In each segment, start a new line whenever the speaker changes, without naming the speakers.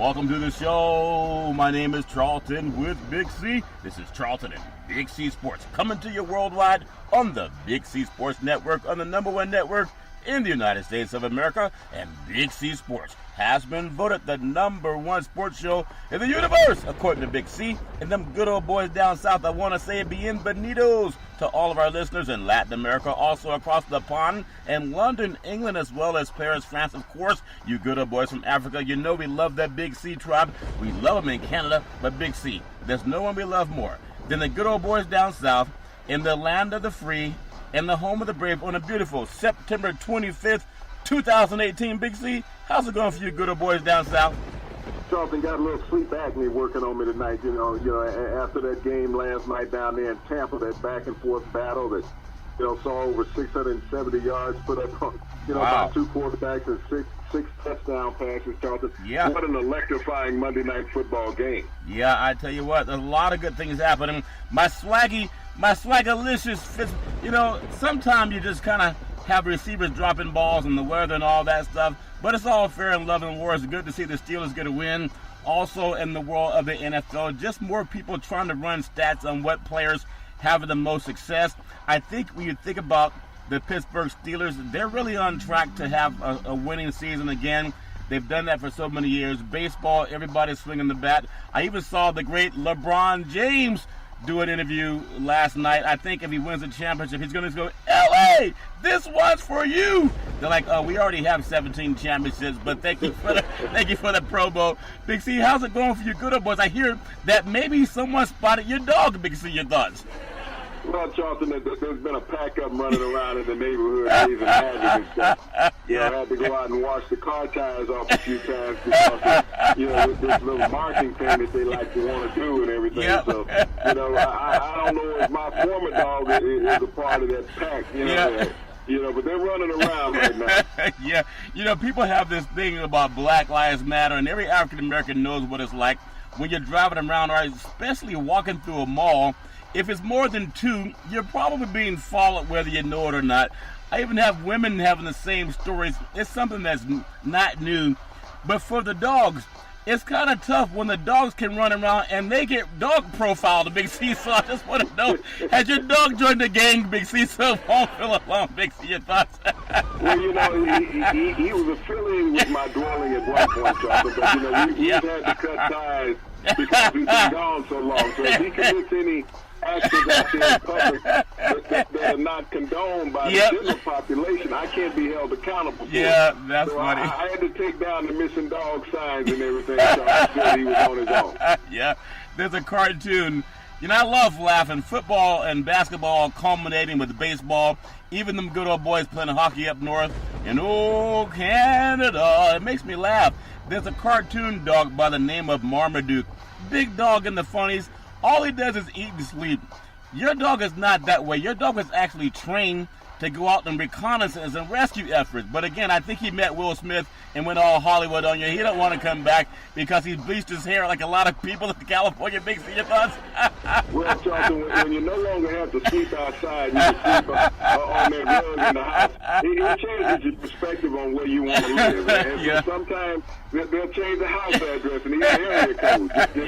Welcome to the show. My name is Charlton with Big C. This is Charlton and Big C Sports coming to you worldwide on the Big C Sports Network, on the #1 network in the United States of America. And Big C Sports has been voted the #1 sports show in the universe, according to Big C. And them good old boys down south, I want to say bienvenidos to all of our listeners in Latin America, also across the pond, and London, England, as well as Paris, France, of course. You good old boys from Africa, you know we love that Big C tribe. We love them in Canada, but Big C, there's no one we love more than the good old boys down south in the land of the free and the home of the brave on a beautiful September 25th, 2018. Big C, how's it going for you good old boys down south?
Charlton, got a little sleep acne working on me tonight. You know, after that game last night down there in Tampa, that back and forth battle that, saw over 670 yards put up on,
Wow.
by two quarterbacks and six touchdown passes, Charlton.
Yeah.
What an electrifying Monday night football game.
Yeah, I tell you what, there's a lot of good things happening. My swaggalicious fits, sometimes you just kind of have receivers dropping balls and the weather and all that stuff, but it's all fair and love and war. It's good to see the Steelers get a win. Also in the world of the NFL, just more people trying to run stats on what players have the most success. I think when you think about the Pittsburgh Steelers, they're really on track to have a winning season again. They've done that for so many years. Baseball, everybody's swinging the bat. I even saw the great LeBron James do an interview last night. I think if he wins the championship, he's going to go, LA, this one's for you. They're like, oh, we already have 17 championships, but thank you for the Pro Bowl. Big C, how's it going for you good old boys? I hear that maybe someone spotted your dog. Big C, your thoughts?
Well, Charlton, there's been a pack-up running around in the neighborhood raising havoc and stuff. I had to go out and wash the car tires off a few times because, with this little marking thing that they like to want to do and everything.
Yep.
So, I don't know if my former dog is a part of that pack, but they're running around right now.
Yeah. People have this thing about Black Lives Matter, and every African-American knows what it's like when you're driving around, or especially walking through a mall. If it's more than two, you're probably being followed whether you know it or not. I even have women having the same stories. It's something that's not new. But for the dogs, it's kind of tough when the dogs can run around and they get dog profiled, Big C. So I just want to know, has your dog joined the gang, Big C? So won't fill along, Big C, your thoughts?
Well, he was affiliated with my dwelling at one point, Charlton, but, we've had to cut ties because he's been gone so long. So if he commits any actions out there in public that are not condoned by the general population, I can't be held accountable for it.
Yeah, that's
so
funny.
I had to take down the missing dog signs and everything, so I feel he was on his own.
Yeah, there's a cartoon. I love laughing. Football and basketball culminating with baseball. Even them good old boys playing hockey up north. And oh, Canada, it makes me laugh. There's a cartoon dog by the name of Marmaduke. Big dog in the funnies. All he does is eat and sleep. Your dog is not that way. Your dog is actually trained to go out and reconnaissance and rescue efforts. But again, I think he met Will Smith and went all Hollywood on you. He don't want to come back because he's bleached his hair like a lot of people in California. Big C, your thoughts?
Well, Charlton, when you no longer have to sleep outside, you can sleep on that rug in the house. It changes your perspective on where you want to live. And so sometimes they'll change the house address and even area code just to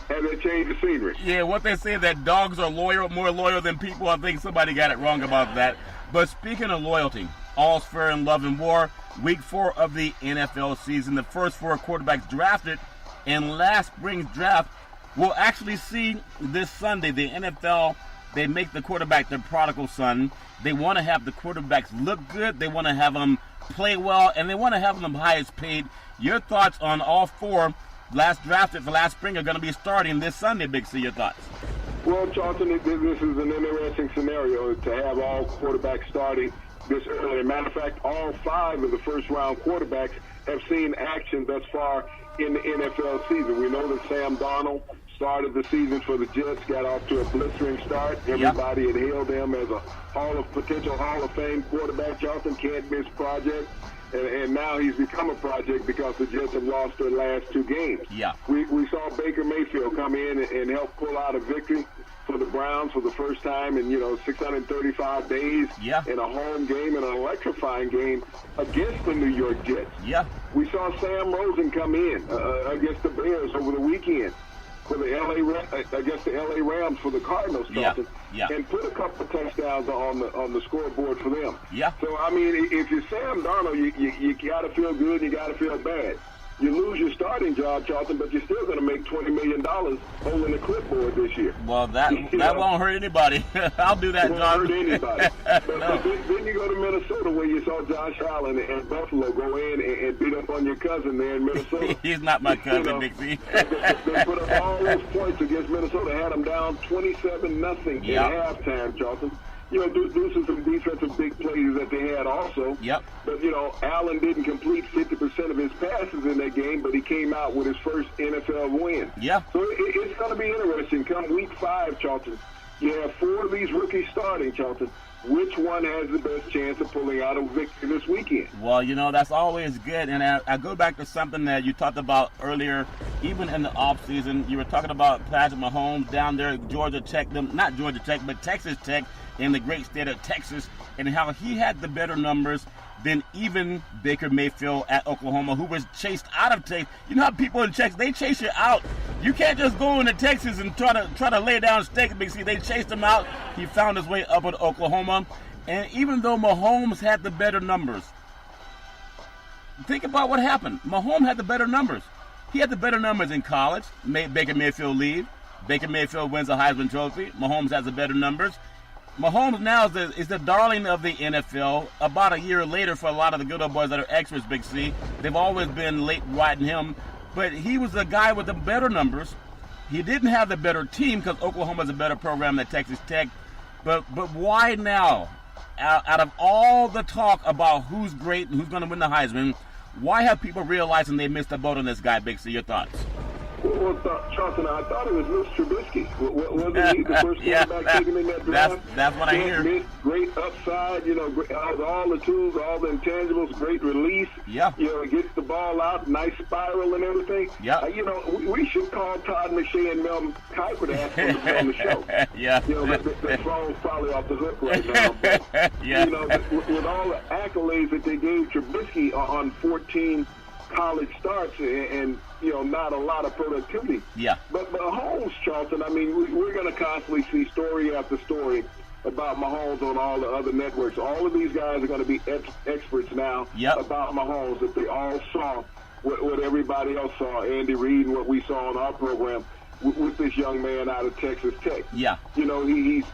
have they changed the scenery.
Yeah, what they say that dogs are more loyal than people. I think somebody got it wrong about that. But speaking of loyalty, all's fair in love and war. Week 4 of the NFL season. The first 4 quarterbacks drafted in last spring's draft will actually see this Sunday. The NFL, they make the quarterback their prodigal son. They want to have the quarterbacks look good. They want to have them play well, and they want to have them highest paid. Your thoughts on all 4 last drafted for last spring are going to be starting this Sunday, Big C, your thoughts?
Well, Charlton, this is an interesting scenario to have all quarterbacks starting this early. As a matter of fact, all 5 of the first-round quarterbacks have seen action thus far in the NFL season. We know that Sam Darnold started the season for the Jets, got off to a blistering start. Everybody had hailed him as a potential Hall of Fame quarterback. Charlton can't miss project. And now he's become a project because the Jets have lost their last 2 games.
Yeah.
We saw Baker Mayfield come in and help pull out a victory for the Browns for the first time in 635 days
Yeah.
in a home game and an electrifying game against the New York Jets.
Yeah.
We saw Sam Rosen come in against the Bears over the weekend for the against the LA Rams for the Cardinals, Charlton,
Yeah.
and put a couple of touchdowns on the scoreboard for them.
Yeah.
So I mean, if you're Sam Darnold, you got to feel good, you got to feel bad. You lose your starting job, Charlton, but you're still going to make $20 million holding the clipboard this year.
Well, that won't hurt anybody. I'll do that,
Won't
John.
hurt anybody. But
No.
then you go to Minnesota, where you saw Josh Allen and Buffalo go in and beat up on your cousin there in Minnesota.
He's not my cousin,
You know,
Big C.
they put up all those points against Minnesota, had them down 27-0
Yep.
at halftime, Charlton. Due to some defensive big plays that they had also.
Yep.
But, Allen didn't complete 50% of his passes in that game, but he came out with his first NFL win.
Yeah.
So it's going to be interesting. Come week 5, Charlton, you have 4 of these rookies starting, Charlton. Which one has the best chance of pulling out a victory this weekend?
Well, that's always good. And I go back to something that you talked about earlier, even in the offseason. You were talking about Patrick Mahomes down there at Georgia Tech, not Georgia Tech, but Texas Tech in the great state of Texas, and how he had the better numbers than even Baker Mayfield at Oklahoma, who was chased out of Texas. You know how people in Texas, they chase you out. You can't just go into Texas and try to lay down stakes. See, they chased him out. He found his way up at Oklahoma. And even though Mahomes had the better numbers, think about what happened. Mahomes had the better numbers. He had the better numbers in college. Baker Mayfield leave. Baker Mayfield wins the Heisman Trophy. Mahomes has the better numbers. Mahomes now is the darling of the NFL. About a year later, for a lot of the good old boys that are extras, Big C, they've always been late riding him. But he was the guy with the better numbers. He didn't have the better team because Oklahoma's a better program than Texas Tech. But why now? Out of all the talk about who's great and who's going to win the Heisman, why have people realizing they missed the boat on this guy, Big C? Your thoughts?
Well, Charlton, I thought it was Mitch Trubisky. Wasn't he the first quarterback taken in that draft?
That's what I hear.
Great upside, all the tools, all the intangibles, great release.
Yeah.
Gets the ball out, nice spiral and everything.
Yeah.
We should call Todd McShay and Mel Kiper to ask them to be on the show.
Yeah.
The phone's probably off the hook right now. But,
yeah.
with all the accolades that they gave Trubisky on 14 college starts and not a lot of productivity.
Yeah.
But Mahomes, Charlton, I mean, we're going to constantly see story after story about Mahomes on all the other networks. All of these guys are going to be experts now about Mahomes, that they all saw what everybody else saw, Andy Reid, and what we saw on our program with this young man out of Texas Tech.
Yeah.
He's 3-0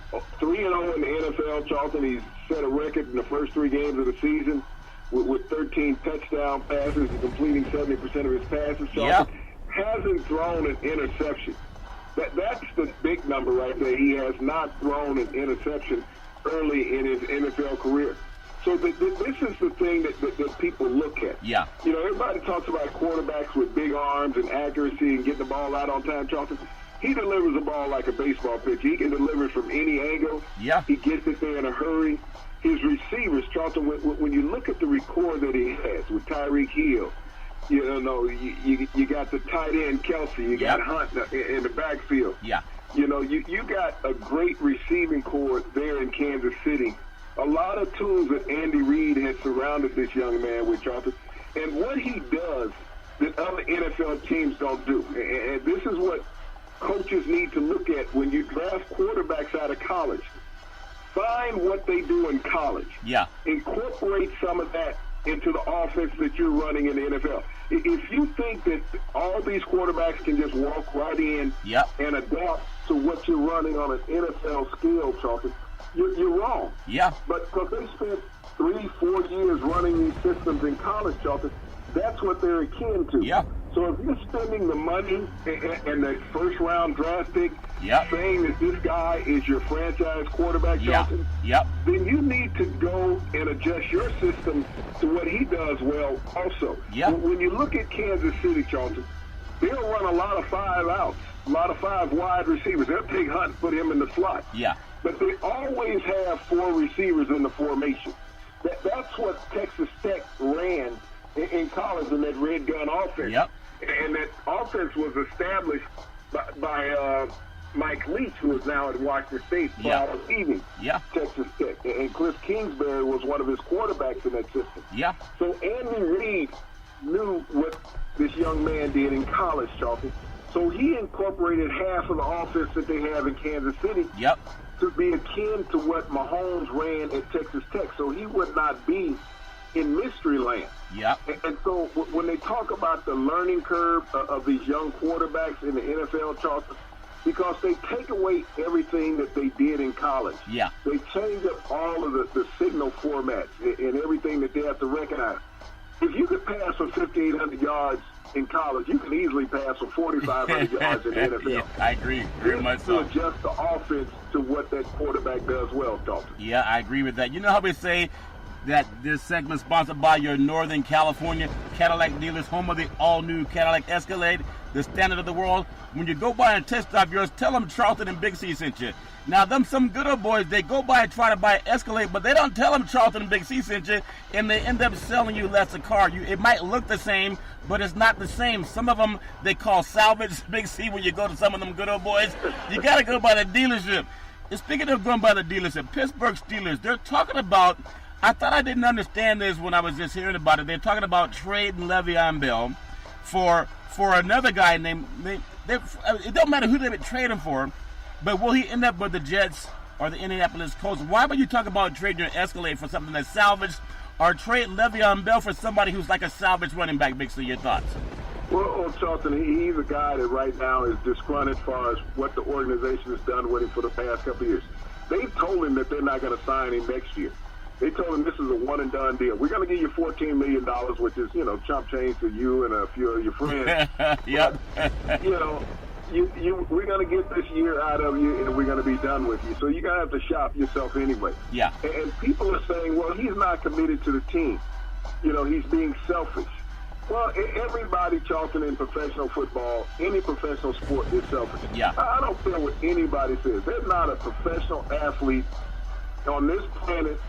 in the NFL, Charlton. He's set a record in the first 3 games of the season with 13 touchdown passes and completing 70% of his passes. Charlton hasn't thrown an interception. That's the big number right there. He has not thrown an interception early in his NFL career. So this is the thing that people look at.
Yeah.
Everybody talks about quarterbacks with big arms and accuracy and getting the ball out on time, Charlton. He delivers the ball like a baseball pitcher. He can deliver it from any angle.
Yeah.
He gets it there in a hurry. His receivers, Charlton, when you look at the record that he has with Tyreek Hill, you got the tight end Kelsey, you got Hunt in the backfield.
Yeah.
You got a great receiving corps there in Kansas City. A lot of tools that Andy Reid has surrounded this young man with, Charlton. And what he does that other NFL teams don't do, and this is what coaches need to look at when you draft quarterbacks out of college. Find what they do in college.
Yeah.
Incorporate some of that into the offense that you're running in the NFL. If you think that all these quarterbacks can just walk right in and adapt to what you're running on an NFL scale, Charlton, you're wrong.
Yeah.
But because they spent 3-4 years running these systems in college, Charlton, that's what they're akin to.
Yeah.
So if you're spending the money and that first-round draft pick, saying that this guy is your franchise quarterback, Charlton, then you need to go and adjust your system to what he does well also. When you look at Kansas City, Charlton, they'll run a lot of 5 outs, a lot of 5 wide receivers. They'll take Hunt and put him in the slot.
Yeah.
But they always have 4 receivers in the formation. That's what Texas Tech ran in college in that red gun offense.
Yep.
And that offense was established by Mike Leach, who is now at Washington State, prior to leaving Texas Tech. And Cliff Kingsbury was one of his quarterbacks in that system.
Yeah.
So Andy Reid knew what this young man did in college, Charlton. So he incorporated half of the offense that they have in Kansas City to be akin to what Mahomes ran at Texas Tech. So he would not be in mystery land. And so when they talk about the learning curve of these young quarterbacks in the NFL, Charlton, because they take away everything that they did in college. They change up all of the signal formats and everything that they have to recognize. If you could pass for 5,800 yards in college, you can easily pass for 4,500 yards in the NFL.
I agree. Very much so.
To adjust the offense to what that quarterback does well, Dalton.
Yeah, I agree with that. You know how we say that this segment is sponsored by your Northern California Cadillac dealers, home of the all-new Cadillac Escalade, the standard of the world. When you go by and test drive yours, tell them Charlton and Big C sent you. Now, some good old boys, they go by and try to buy an Escalade, but they don't tell them Charlton and Big C sent you, and they end up selling you less a car. It might look the same, but it's not the same. Some of them they call salvage, Big C, when you go to some of them good old boys. You got to go by the dealership. And speaking of going by the dealership, Pittsburgh Steelers, they're talking about, I thought I didn't understand this when I was just hearing about it. They're talking about trading Le'Veon Bell for another guy named, it don't matter who they would trade him for, but will he end up with the Jets or the Indianapolis Colts? Why would you talk about trading your Escalade for something that's salvaged, or trade Le'Veon Bell for somebody who's like a salvage running back? Big C, your thoughts?
Well, Charlton, he's a guy that right now is disgruntled as far as what the organization has done with him for the past couple of years. They've told him that they're not going to sign him next year. They told him this is a one-and-done deal. We're going to give you $14 million, which is, chump change to you and a few of your friends. We're going to get this year out of you, and we're going to be done with you. So you're going to have to shop yourself anyway. And people are saying, well, he's not committed to the team. He's being selfish. Well, everybody, Charlton, in professional football, any professional sport is selfish. I don't care what anybody says. There's not a professional athlete on this planet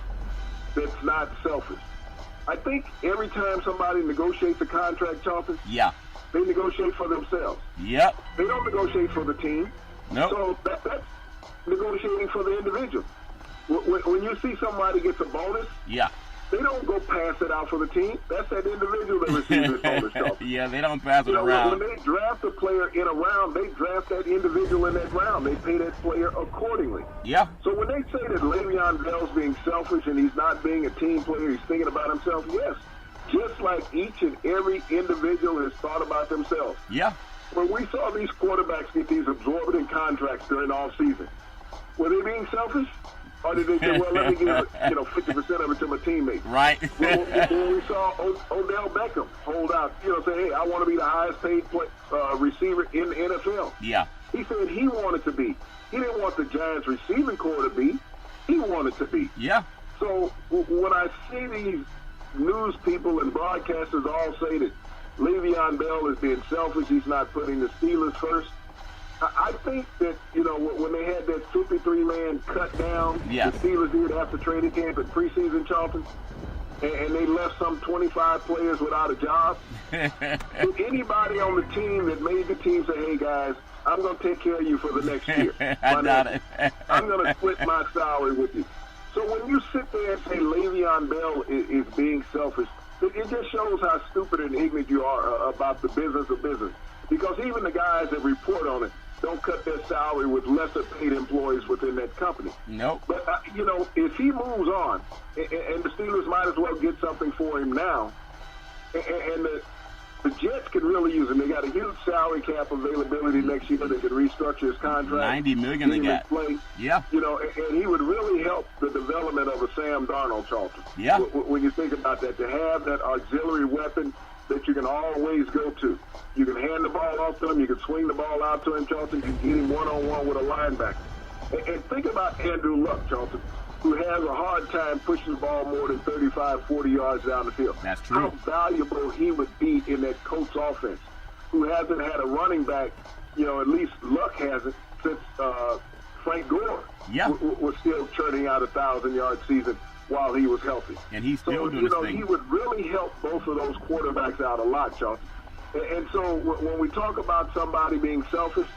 that's not selfish. I think every time somebody negotiates a contract, Charlton, they negotiate for themselves. They don't negotiate for the team. So that's negotiating for the individual. When you see somebody gets a bonus, they don't go pass it out for the team. That's that individual that receives this bonus, Charlton.
They don't pass it around.
When they draft a player in a round, they draft that individual in that round. They pay that player accordingly. So when they say that Le'Veon Bell's being selfish and he's not being a team player, he's thinking about himself, yes. Just like each and every individual has thought about themselves. When we saw these quarterbacks get these exorbitant contracts during the offseason, were they being selfish? Or did they say, well, let me give 50% of it to my teammate? When we saw Odell Beckham hold out, say, hey, I want to be the highest paid receiver in the NFL. He said he wanted to be. He didn't want the Giants receiving core to be. He wanted to be. So when I see these news people and broadcasters all say that Le'Veon Bell is being selfish, he's not putting the Steelers first, I think that, when they had that 53-man cut down, the Steelers did after training camp at preseason, Charlton, and they left some 25 players without a job. Did anybody on the team that made the team say, hey, guys, I'm going to take care of you for the next year?
I doubt it.
I'm going to split my salary with you. So when you sit there and say Le'Veon Bell is being selfish, it just shows how stupid and ignorant you are about the business of business. Because even the guys that report on it don't cut their salary with lesser paid employees within that company. But, if he moves on, and the Steelers might as well get something for him now, and the Jets can really use him. They got a huge salary cap availability next year. They can restructure his contract.
$90 million they got.
And he would really help the development of a Sam Darnold, Charlton. When you think about that, to have that auxiliary weapon that you can always go to. You can hand the ball off to him. You can swing the ball out to him, Charlton. You can get him one-on-one with a linebacker. And think about Andrew Luck, Charlton, who has a hard time pushing the ball more than 35, 40 yards down the field.
That's true.
How valuable he would be in that Colts offense, who hasn't had a running back, at least Luck hasn't, since Frank Gore was still churning out 1,000-yard season while he was healthy.
And he's still doing his thing.
He would really help both of those quarterbacks out a lot, Charlton. And so when we talk about somebody being selfish,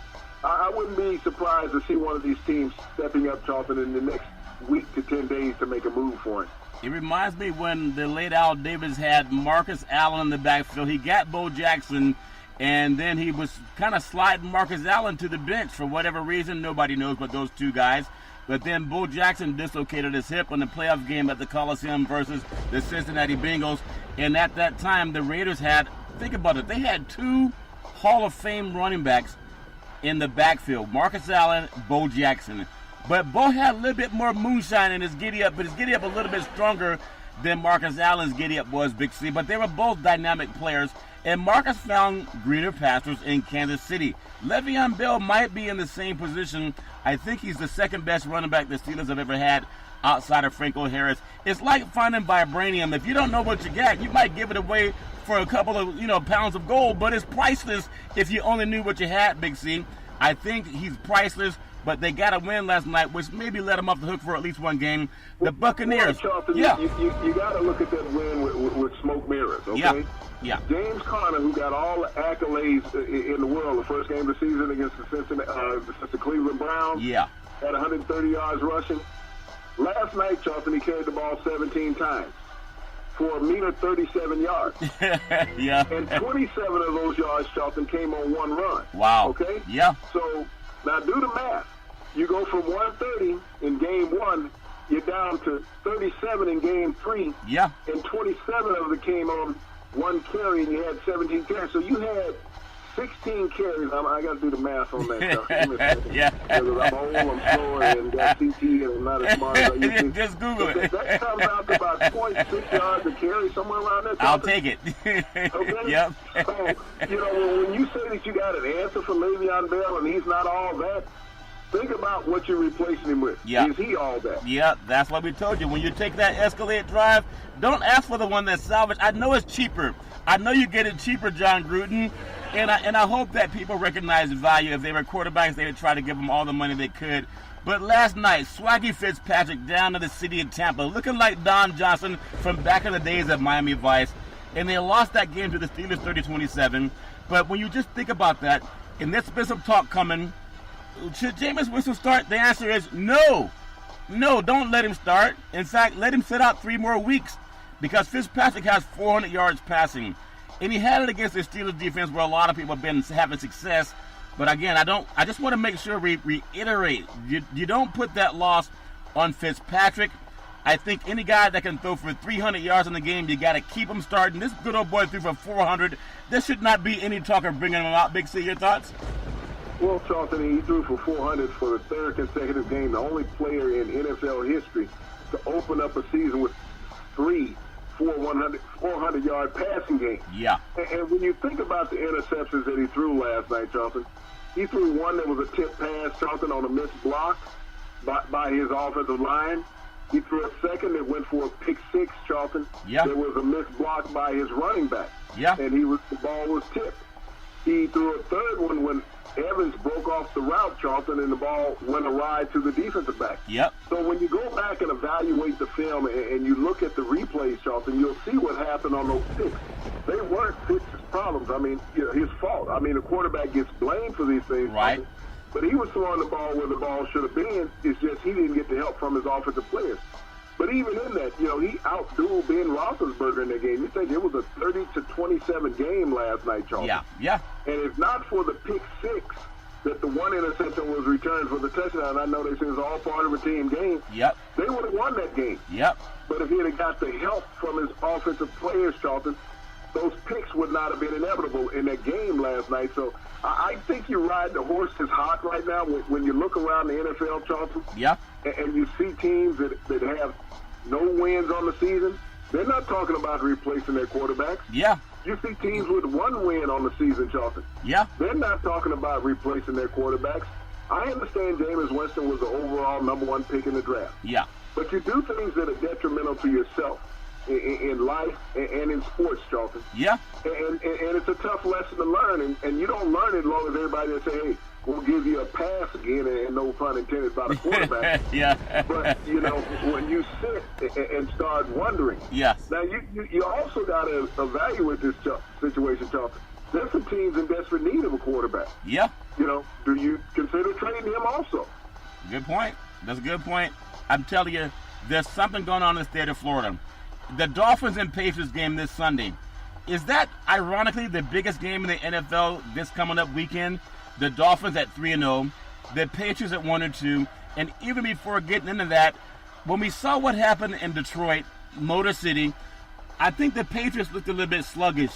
I wouldn't be surprised to see one of these teams stepping up, Charlton, in the next week to 10 days to make a move for him.
It reminds me when the late Al Davis had Marcus Allen in the backfield. He got Bo Jackson, and then he was kind of sliding Marcus Allen to the bench for whatever reason. Nobody knows but those two guys. But then Bo Jackson dislocated his hip in the playoff game at the Coliseum versus the Cincinnati Bengals. And at that time, the Raiders had, think about it, they had two Hall of Fame running backs in the backfield, Marcus Allen, Bo Jackson. But Bo had a little bit more moonshine in his giddy-up, but his giddy-up a little bit stronger than Marcus Allen's giddy-up was, Big C. But they were both dynamic players, and Marcus found greener pastures in Kansas City. Le'Veon Bell might be in the same position. I think he's the second best running back the Steelers have ever had outside of Franco Harris. It's like finding vibranium. If you don't know what you got, you might give it away for a couple of pounds of gold, but it's priceless if you only knew what you had, Big C. I think he's priceless, but they got a win last night, which maybe let them off the hook for at least one game. The Buccaneers.
Well, Charlton,
yeah.
You got to look at that win with smoke mirrors, okay?
Yeah.
James Conner, who got all the accolades in the world, the first game of the season against the Cleveland Browns,
Yeah.
had 130 yards rushing. Last night, Charlton, he carried the ball 17 times for a meager 37 yards.
Yeah.
And 27 of those yards, Charlton, came on one run.
Wow.
Okay?
Yeah.
So now do the math. You go from 130 in game one, you're down to 37 in game three.
Yeah.
And 27 of it came on one carry, and you had 17 carries. So you had 16 carries. I got to do the math on that.
Yeah.
Because I'm old, I'm slow, and got CT, and I'm not as smart as I used to.
Just Google it.
That comes out to about 0.6 yards a carry, somewhere around there.
I'll take it.
Okay?
Yep.
So, when you say that you got an answer for Le'Veon Bell and he's not all that, think about what you're replacing him with.
Yeah.
Is he all that?
Yeah, that's what we told you. When you take that Escalade drive, don't ask for the one that's salvaged. I know it's cheaper. I know you get it cheaper, John Gruden. And I hope that people recognize the value. If they were quarterbacks, they would try to give them all the money they could. But last night, Swaggy Fitzpatrick down to the city of Tampa, looking like Don Johnson from back in the days of Miami Vice. And they lost that game to the Steelers 30-27. But when you just think about that, and there's been some talk coming, should Jameis Winston start? The answer is no. No, don't let him start. In fact, let him sit out 3 more weeks because Fitzpatrick has 400 yards passing. And he had it against the Steelers defense where a lot of people have been having success. But again, I just want to make sure we reiterate, you don't put that loss on Fitzpatrick. I think any guy that can throw for 300 yards in the game, you got to keep him starting. This good old boy threw for 400. There should not be any talk of bringing him out. Big C, your thoughts?
Well, Charlton, he threw for 400 for the third consecutive game, the only player in NFL history to open up a season with 3 400-yard passing games.
Yeah.
And when you think about the interceptions that he threw last night, Charlton, he threw one that was a tip pass, Charlton, on a missed block by his offensive line. He threw a second that went for a pick six, Charlton.
Yeah.
There was a missed block by his running back.
Yeah.
And the ball was tipped. He threw a third one when Evans broke off the route, Charlton, and the ball went awry to the defensive back.
Yep.
So when you go back and evaluate the film and you look at the replays, Charlton, you'll see what happened on those picks. They weren't Fitz's problems. I mean, his fault. I mean, the quarterback gets blamed for these things.
Right.
Charlton, but he was throwing the ball where the ball should have been. It's just he didn't get the help from his offensive players. But even in that, he outdueled Ben Roethlisberger in that game. You think it was a 30-27 game last night, Charlton.
Yeah.
And if not for the pick six, that the one interception was returned for the touchdown, I know they said it was all part of a team game.
Yep.
They would have won that game.
Yep.
But if he had got the help from his offensive players, Charlton, those picks would not have been inevitable in that game last night. So I think you ride the horse is hot right now when you look around the NFL, Charlton.
Yeah.
And you see teams that have no wins on the season. They're not talking about replacing their quarterbacks.
Yeah.
You see teams with 1 win on the season, Charlton.
Yeah.
They're not talking about replacing their quarterbacks. I understand Jameis Winston was the overall #1 pick in the draft.
Yeah.
But you do things that are detrimental to yourself in life and in sports, Charlton.
Yeah.
And it's a tough lesson to learn. And you don't learn it as long as everybody will say, hey, we'll give you a pass again, and no pun intended about a quarterback.
Yeah.
But, when you sit and start wondering.
Yes.
Now, you also got to evaluate this situation, Charlton. There's some teams in desperate need of a quarterback.
Yeah.
do you consider trading him also?
Good point. That's a good point. I'm telling you, there's something going on in the state of Florida. The Dolphins and Patriots game this Sunday. Is that, ironically, the biggest game in the NFL this coming up weekend? The Dolphins at 3-0, the Patriots at 1-2, and even before getting into that, when we saw what happened in Detroit, Motor City, I think the Patriots looked a little bit sluggish.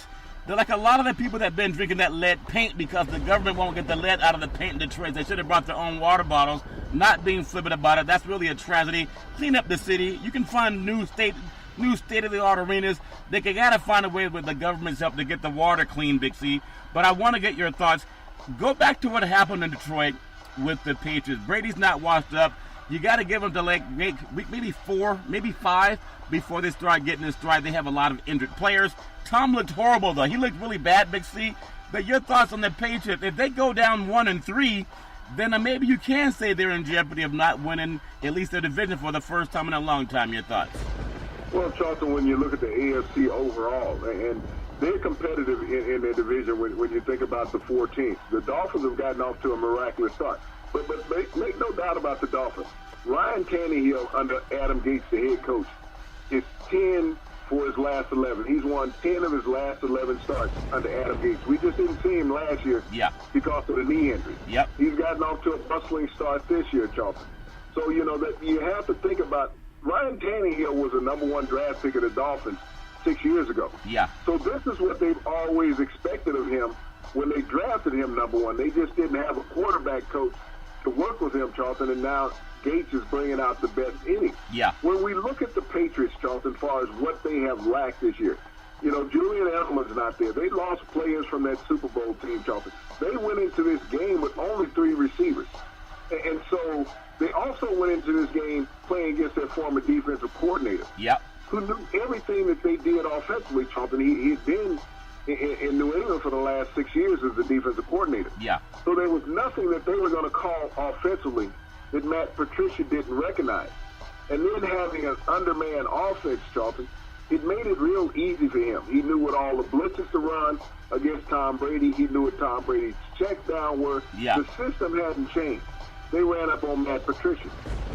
They're like a lot of the people that have been drinking that lead paint because the government won't get the lead out of the paint in Detroit. They should have brought their own water bottles, not being flippant about it. That's really a tragedy. Clean up the city. You can find new state-of-the-art arenas. They got to find a way with the government's help to get the water clean, Big C. But I want to get your thoughts. Go back to what happened in Detroit with the Patriots. Brady's not washed up. You got to give them to maybe 4, maybe 5 before they start getting in stride. They have a lot of injured players. Tom looked horrible, though. He looked really bad, Big C. But your thoughts on the Patriots? If they go down 1-3, then maybe you can say they're in jeopardy of not winning at least their division for the first time in a long time. Your thoughts?
Well, Charlton, when you look at the AFC overall, and they're competitive in their division when you think about the 4 teams. The Dolphins have gotten off to a miraculous start. But make no doubt about the Dolphins. Ryan Tannehill, under Adam Gates, the head coach, is 10 for his last 11. He's won 10 of his last 11 starts under Adam Gates. We just didn't see him last year because of the knee injury.
Yep.
He's gotten off to a bustling start this year, Charlton. So, that you have to think about Ryan Tannehill was a number 1 draft pick of the Dolphins 6 years ago.
Yeah.
So this is what they've always expected of him when they drafted him number 1. They just didn't have a quarterback coach to work with him, Charlton, and now Gates is bringing out the best innings.
Yeah.
When we look at the Patriots, Charlton, as far as what they have lacked this year, Julian Edelman's not there. They lost players from that Super Bowl team, Charlton. They went into this game with only 3 receivers. And so they also went into this game playing against their former defensive coordinator.
Yep.
Who knew everything that they did offensively, Charlton. He'd been in New England for the last 6 years as the defensive coordinator.
Yeah.
So there was nothing that they were going to call offensively that Matt Patricia didn't recognize. And then having an undermanned offense, Charlton, it made it real easy for him. He knew what all the blitzes to run against Tom Brady. He knew what Tom Brady's check down were.
Yeah.
The system hadn't changed. They ran up on Matt Patricia.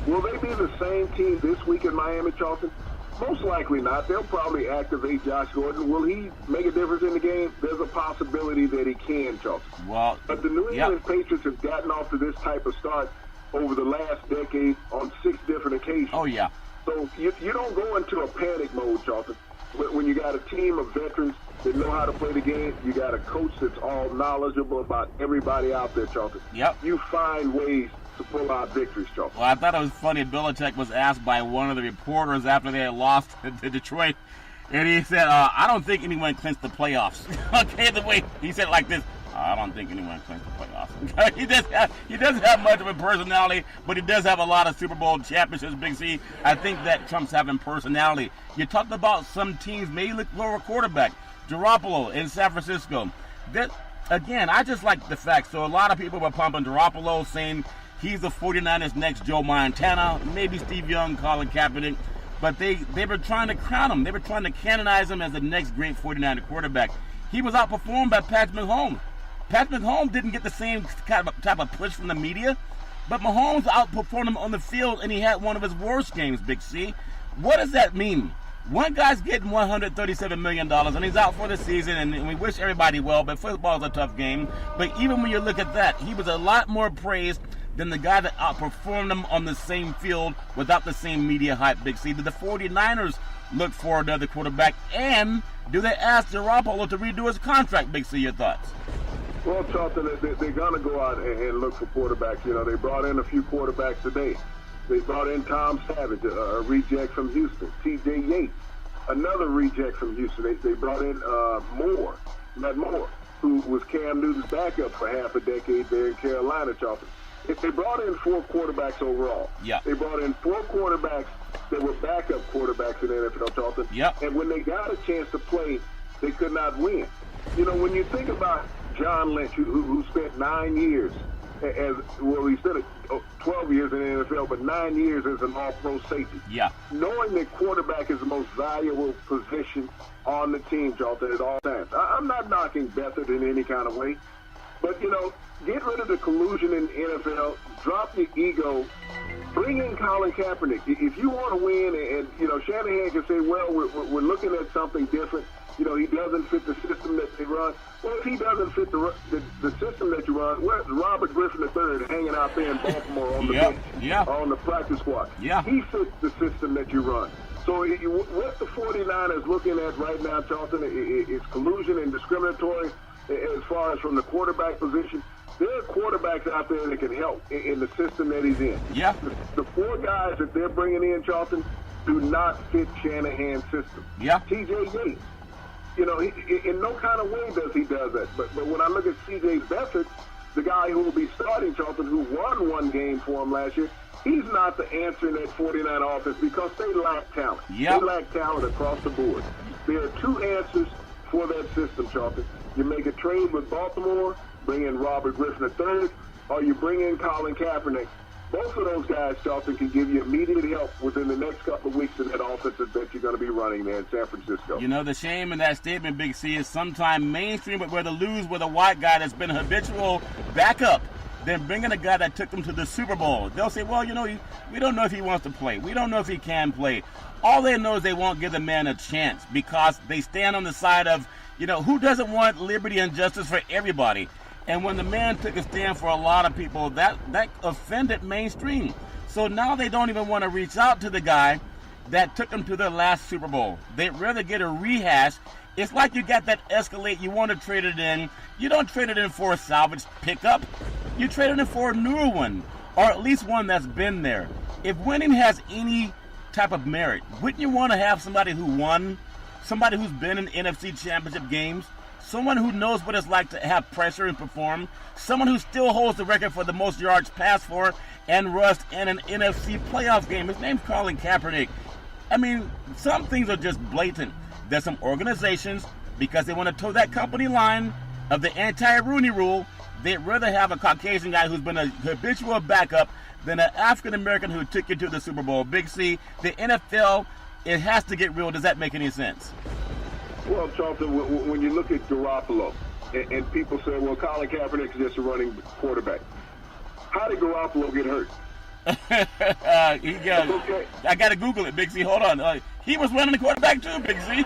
Will they be the same team this week in Miami, Charlton? Most likely not. They'll probably activate Josh Gordon. Will he make a difference in the game? There's a possibility that he can, Charlton.
Well,
but the New England Patriots have gotten off to this type of start over the last decade on 6 different occasions.
Oh, yeah.
So you don't go into a panic mode, Charlton. When you got a team of veterans that know how to play the game, you got a coach that's all knowledgeable about everybody out there, Charlton.
Yep.
You find ways to pull out victories, Charlton.
Well, I thought it was funny. Belichick was asked by one of the reporters after they had lost to Detroit, and he said, I don't think anyone clinched the playoffs. Okay, the way he said it like this, I don't think anyone clinched the playoffs. he doesn't have much of a personality, but he does have a lot of Super Bowl championships, Big C. I think that trumps having personality. You talked about some teams may look lower quarterback. Garoppolo in San Francisco. That, again, I just like the fact. So a lot of people were pumping Garoppolo, saying he's the 49ers' next Joe Montana, maybe Steve Young, Colin Kaepernick. But they were trying to crown him. They were trying to canonize him as the next great 49er quarterback. He was outperformed by Patrick Mahomes. Patrick Mahomes didn't get the same type of push from the media, but Mahomes outperformed him on the field, and he had one of his worst games, Big C. What does that mean? One guy's getting $137 million, and he's out for the season, and we wish everybody well, but football's a tough game. But even when you look at that, he was a lot more praised than the guy that outperformed him on the same field without the same media hype, Big C. Did the 49ers look for another quarterback, and do they ask Garoppolo to redo his contract, Big C? Your thoughts?
Well, Charlton, they're going to go out and look for quarterbacks. They brought in a few quarterbacks today. They brought in Tom Savage, a reject from Houston. T.J. Yates, another reject from Houston. They brought in Matt Moore, who was Cam Newton's backup for half a decade there in Carolina, Charlton. They brought in 4 quarterbacks overall.
Yeah.
They brought in 4 quarterbacks that were backup quarterbacks in the NFL, Charlton.
Yep.
And when they got a chance to play, they could not win. When you think about John Lynch, who spent 9 years he spent 12 years in the NFL, but 9 years as an all-pro safety.
Yeah.
Knowing that quarterback is the most valuable position on the team, Charlton, at all times. I'm not knocking Beathard in any kind of way, But, get rid of the collusion in the NFL, drop your ego, bring in Colin Kaepernick. If you want to win, and Shanahan can say, well, we're looking at something different. He doesn't fit the system that they run. Well, if he doesn't fit the system that you run, where's Robert Griffin III hanging out there in Baltimore on the bench, on the practice squad?
Yeah.
He fits the system that you run. So what the 49ers looking at right now, Charlton, is collusion and discriminatory as far as from the quarterback position. There are quarterbacks out there that can help in the system that he's in.
Yeah.
The four guys that they're bringing in, Charlton, do not fit Shanahan's system.
Yeah.
T.J. Yates, in no kind of way does he do that. But when I look at C.J. Beathard, the guy who will be starting, Charlton, who won one game for him last year, he's not the answer in that 49 offense because they lack talent.
Yep.
They lack talent across the board. There are two answers for that system, Charlton. You make a trade with Baltimore, bring in Robert Griffin III, or you bring in Colin Kaepernick. Both of those guys, Charlton, can give you immediate help within the next couple of weeks in that offense that you're going to be running there in San Francisco.
The shame in that statement, Big C, is sometimes mainstream, but where the lose with a white guy that's been habitual backup. Then bringing a guy that took them to the Super Bowl. They'll say, well, we don't know if he wants to play. We don't know if he can play. All they know is they won't give the man a chance because they stand on the side of, who doesn't want liberty and justice for everybody? And when the man took a stand for a lot of people, that offended mainstream. So now they don't even want to reach out to the guy that took them to their last Super Bowl. They'd rather get a rehash. It's like you got that Escalade, you want to trade it in. You don't trade it in for a salvage pickup. You trade it in for a newer one, or at least one that's been there. If winning has any type of merit, wouldn't you want to have somebody who won, somebody who's been in NFC championship games, someone who knows what it's like to have pressure and perform, someone who still holds the record for the most yards passed for and rushed in an NFC playoff game? His name's Colin Kaepernick. I mean, some things are just blatant. There's some organizations, because they want to toe that company line of the anti-Rooney rule, they'd rather have a Caucasian guy who's been a habitual backup than an African-American who took you to the Super Bowl. Big C, the NFL, it has to get real. Does that make any sense?
Well, Charlton, when you look at Garoppolo, and people say, well, Colin Kaepernick is just a running quarterback. How did Garoppolo get hurt?
Okay. I got to Google it, Big C. Hold on. He was running the quarterback too, Big C.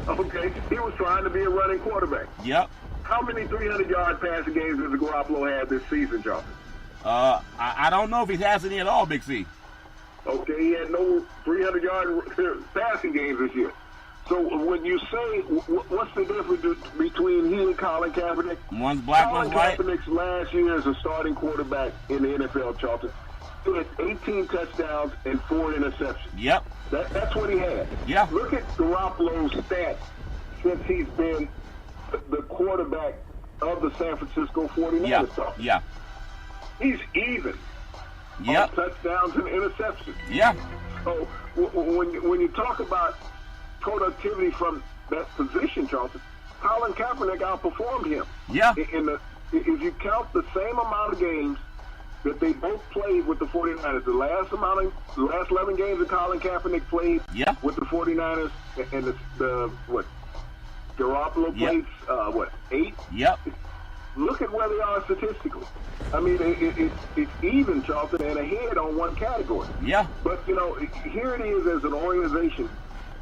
Okay. He was trying to be a running quarterback.
Yep.
How many 300-yard passing games does Garoppolo have this season, Charlton?
I don't know if he has any at all, Big C.
Okay, he had no 300-yard passing games this year. So when you say, what's the difference between he and Colin Kaepernick?
One's black, one's white.
Colin Kaepernick's last year as a starting quarterback in the NFL, Charlton, he had 18 touchdowns and 4 interceptions.
Yep.
That's what he had.
Yeah.
Look at Garoppolo's stats since he's been the quarterback of the San Francisco 49ers.
Yeah.
He's even on touchdowns and interceptions.
Yeah.
So when you talk about productivity from that position, Charlton, Colin Kaepernick outperformed him.
Yeah.
If you count the same amount of games that they both played with the 49ers, the last 11 games that Colin Kaepernick played with the 49ers, and Garoppolo played, 8?
Yep.
Look at where they are statistically. I mean, it's even, Charlton, and ahead on one category.
Yeah.
But, here it is as an organization.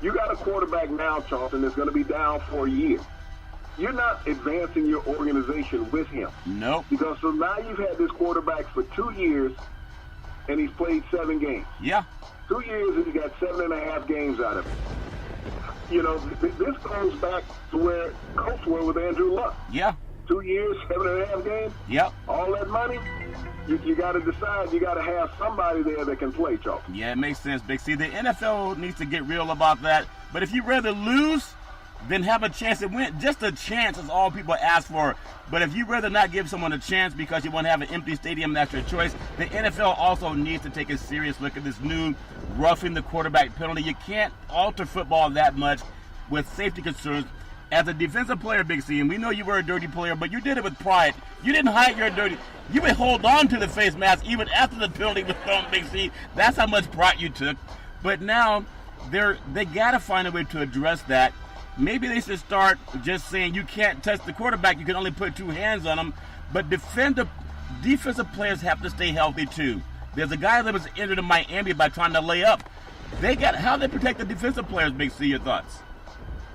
You got a quarterback now, Charlton, that's going to be down for a year. You're not advancing your organization with him.
Nope.
Because so now you've had this quarterback for 2 years, and he's played 7 games.
Yeah.
2 years, and he got 7.5 games out of it. This goes back to where Colts were with Andrew Luck.
Yeah.
2 years, 7.5 games.
Yep.
All that money, you got to decide. You got to have somebody there that can play, Charlton.
Yeah, it makes sense, Big C. The NFL needs to get real about that. But if you'd rather lose than have a chance to win, just a chance is all people ask for. But if you'd rather not give someone a chance because you want to have an empty stadium, that's your choice. The NFL also needs to take a serious look at this new roughing the quarterback penalty. You can't alter football that much with safety concerns. As a defensive player, Big C, and we know you were a dirty player, but you did it with pride. You didn't hide your dirty. You would hold on to the face mask even after the penalty was thrown, Big C. That's how much pride you took. But now they got to find a way to address that. Maybe they should start just saying you can't touch the quarterback. You can only put 2 hands on him. But defensive players have to stay healthy too. There's a guy that was injured in Miami by trying to lay up. How they protect the defensive players, Big C, your thoughts?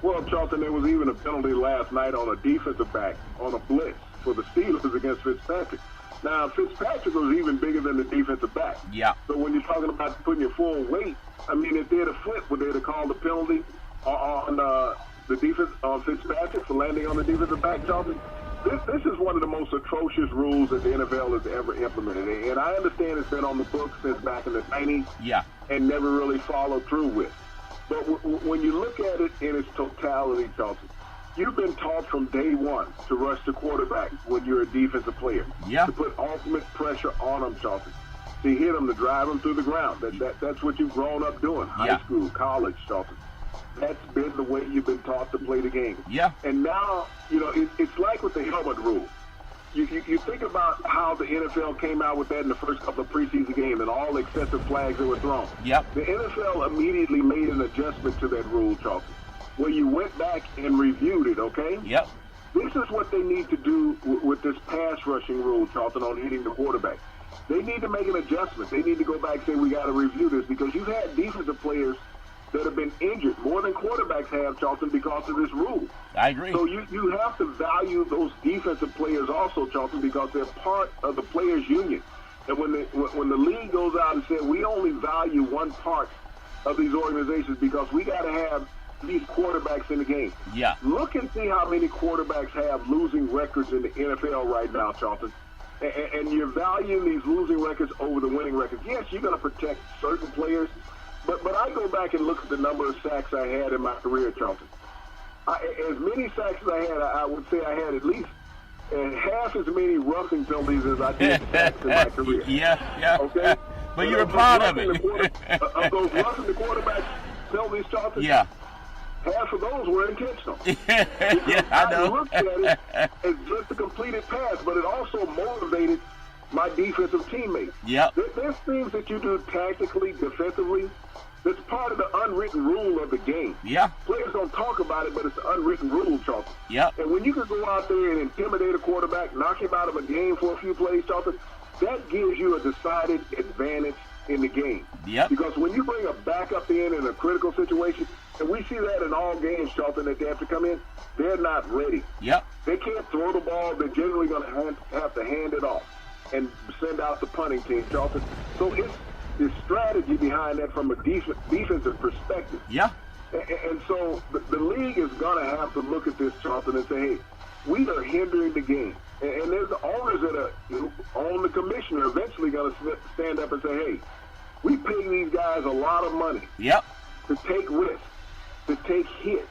Well, Charlton, there was even a penalty last night on a defensive back on a blitz for the Steelers against Fitzpatrick. Now, Fitzpatrick was even bigger than the defensive back.
Yeah.
So when you're talking about putting your full weight, I mean, if they'd have flipped, would they have called the penalty on the defense on Fitzpatrick for landing on the defensive back, Charlton? This is one of the most atrocious rules that the NFL has ever implemented. And I understand it's been on the books since back in the 90s.
Yeah.
And never really followed through with. But when you look at it in its totality, Charlton, you've been taught from day one to rush the quarterback when you're a defensive player.
Yeah.
To put ultimate pressure on them, Charlton. To hit them, to drive them through the ground. That's what you've grown up doing. High school, college, Charlton. That's been the way you've been taught to play the game.
Yeah.
And now, it's like with the helmet rule. You think about how the NFL came out with that in the first couple of preseason games and all the excessive flags that were thrown.
Yep.
The NFL immediately made an adjustment to that rule, Charlton, where you went back and reviewed it, okay?
Yep.
This is what they need to do with this pass rushing rule, Charlton, on hitting the quarterback. They need to make an adjustment. They need to go back and say, we got to review this, because you've had defensive players that have been injured more than quarterbacks have, Charlton, because of this rule.
I agree.
So you have to value those defensive players also, Charlton, because they're part of the players' union. And when the league goes out and says we only value one part of these organizations because we got to have these quarterbacks in the game.
Yeah.
Look and see how many quarterbacks have losing records in the NFL right now, Charlton. And you're valuing these losing records over the winning records. Yes, you're going to protect certain players, but I go back and look at the number of sacks I had in my career, Charlton. As many sacks as I had, I would say I had at least half as many roughing penalties as I did sacks in my career.
Yeah.
Okay?
But you were proud of it.
Of those roughing the quarterback penalties, Charlton,
yeah.
half of those were intentional.
I know.
I looked at it as just a completed pass, but it also motivated my defensive teammates.
Yep.
There's things that you do tactically, defensively, that's part of the unwritten rule of the game.
Yeah.
Players don't talk about it, but it's an unwritten rule, Charlton.
Yep.
And when you can go out there and intimidate a quarterback, knock him out of a game for a few plays, Charlton, that gives you a decided advantage in the game.
Yep.
Because when you bring a backup in a critical situation, and we see that in all games, Charlton, that they have to come in, they're not ready.
Yep.
They can't throw the ball. They're generally going to have to hand it off and send out the punting team, Charlton. So it's the strategy behind that from a defensive perspective.
Yeah.
And so the league is going to have to look at this, Charlton, and say, hey, we are hindering the game. And there's the owners that are on the commissioner eventually going to stand up and say, hey, we pay these guys a lot of money to take risks, to take hits.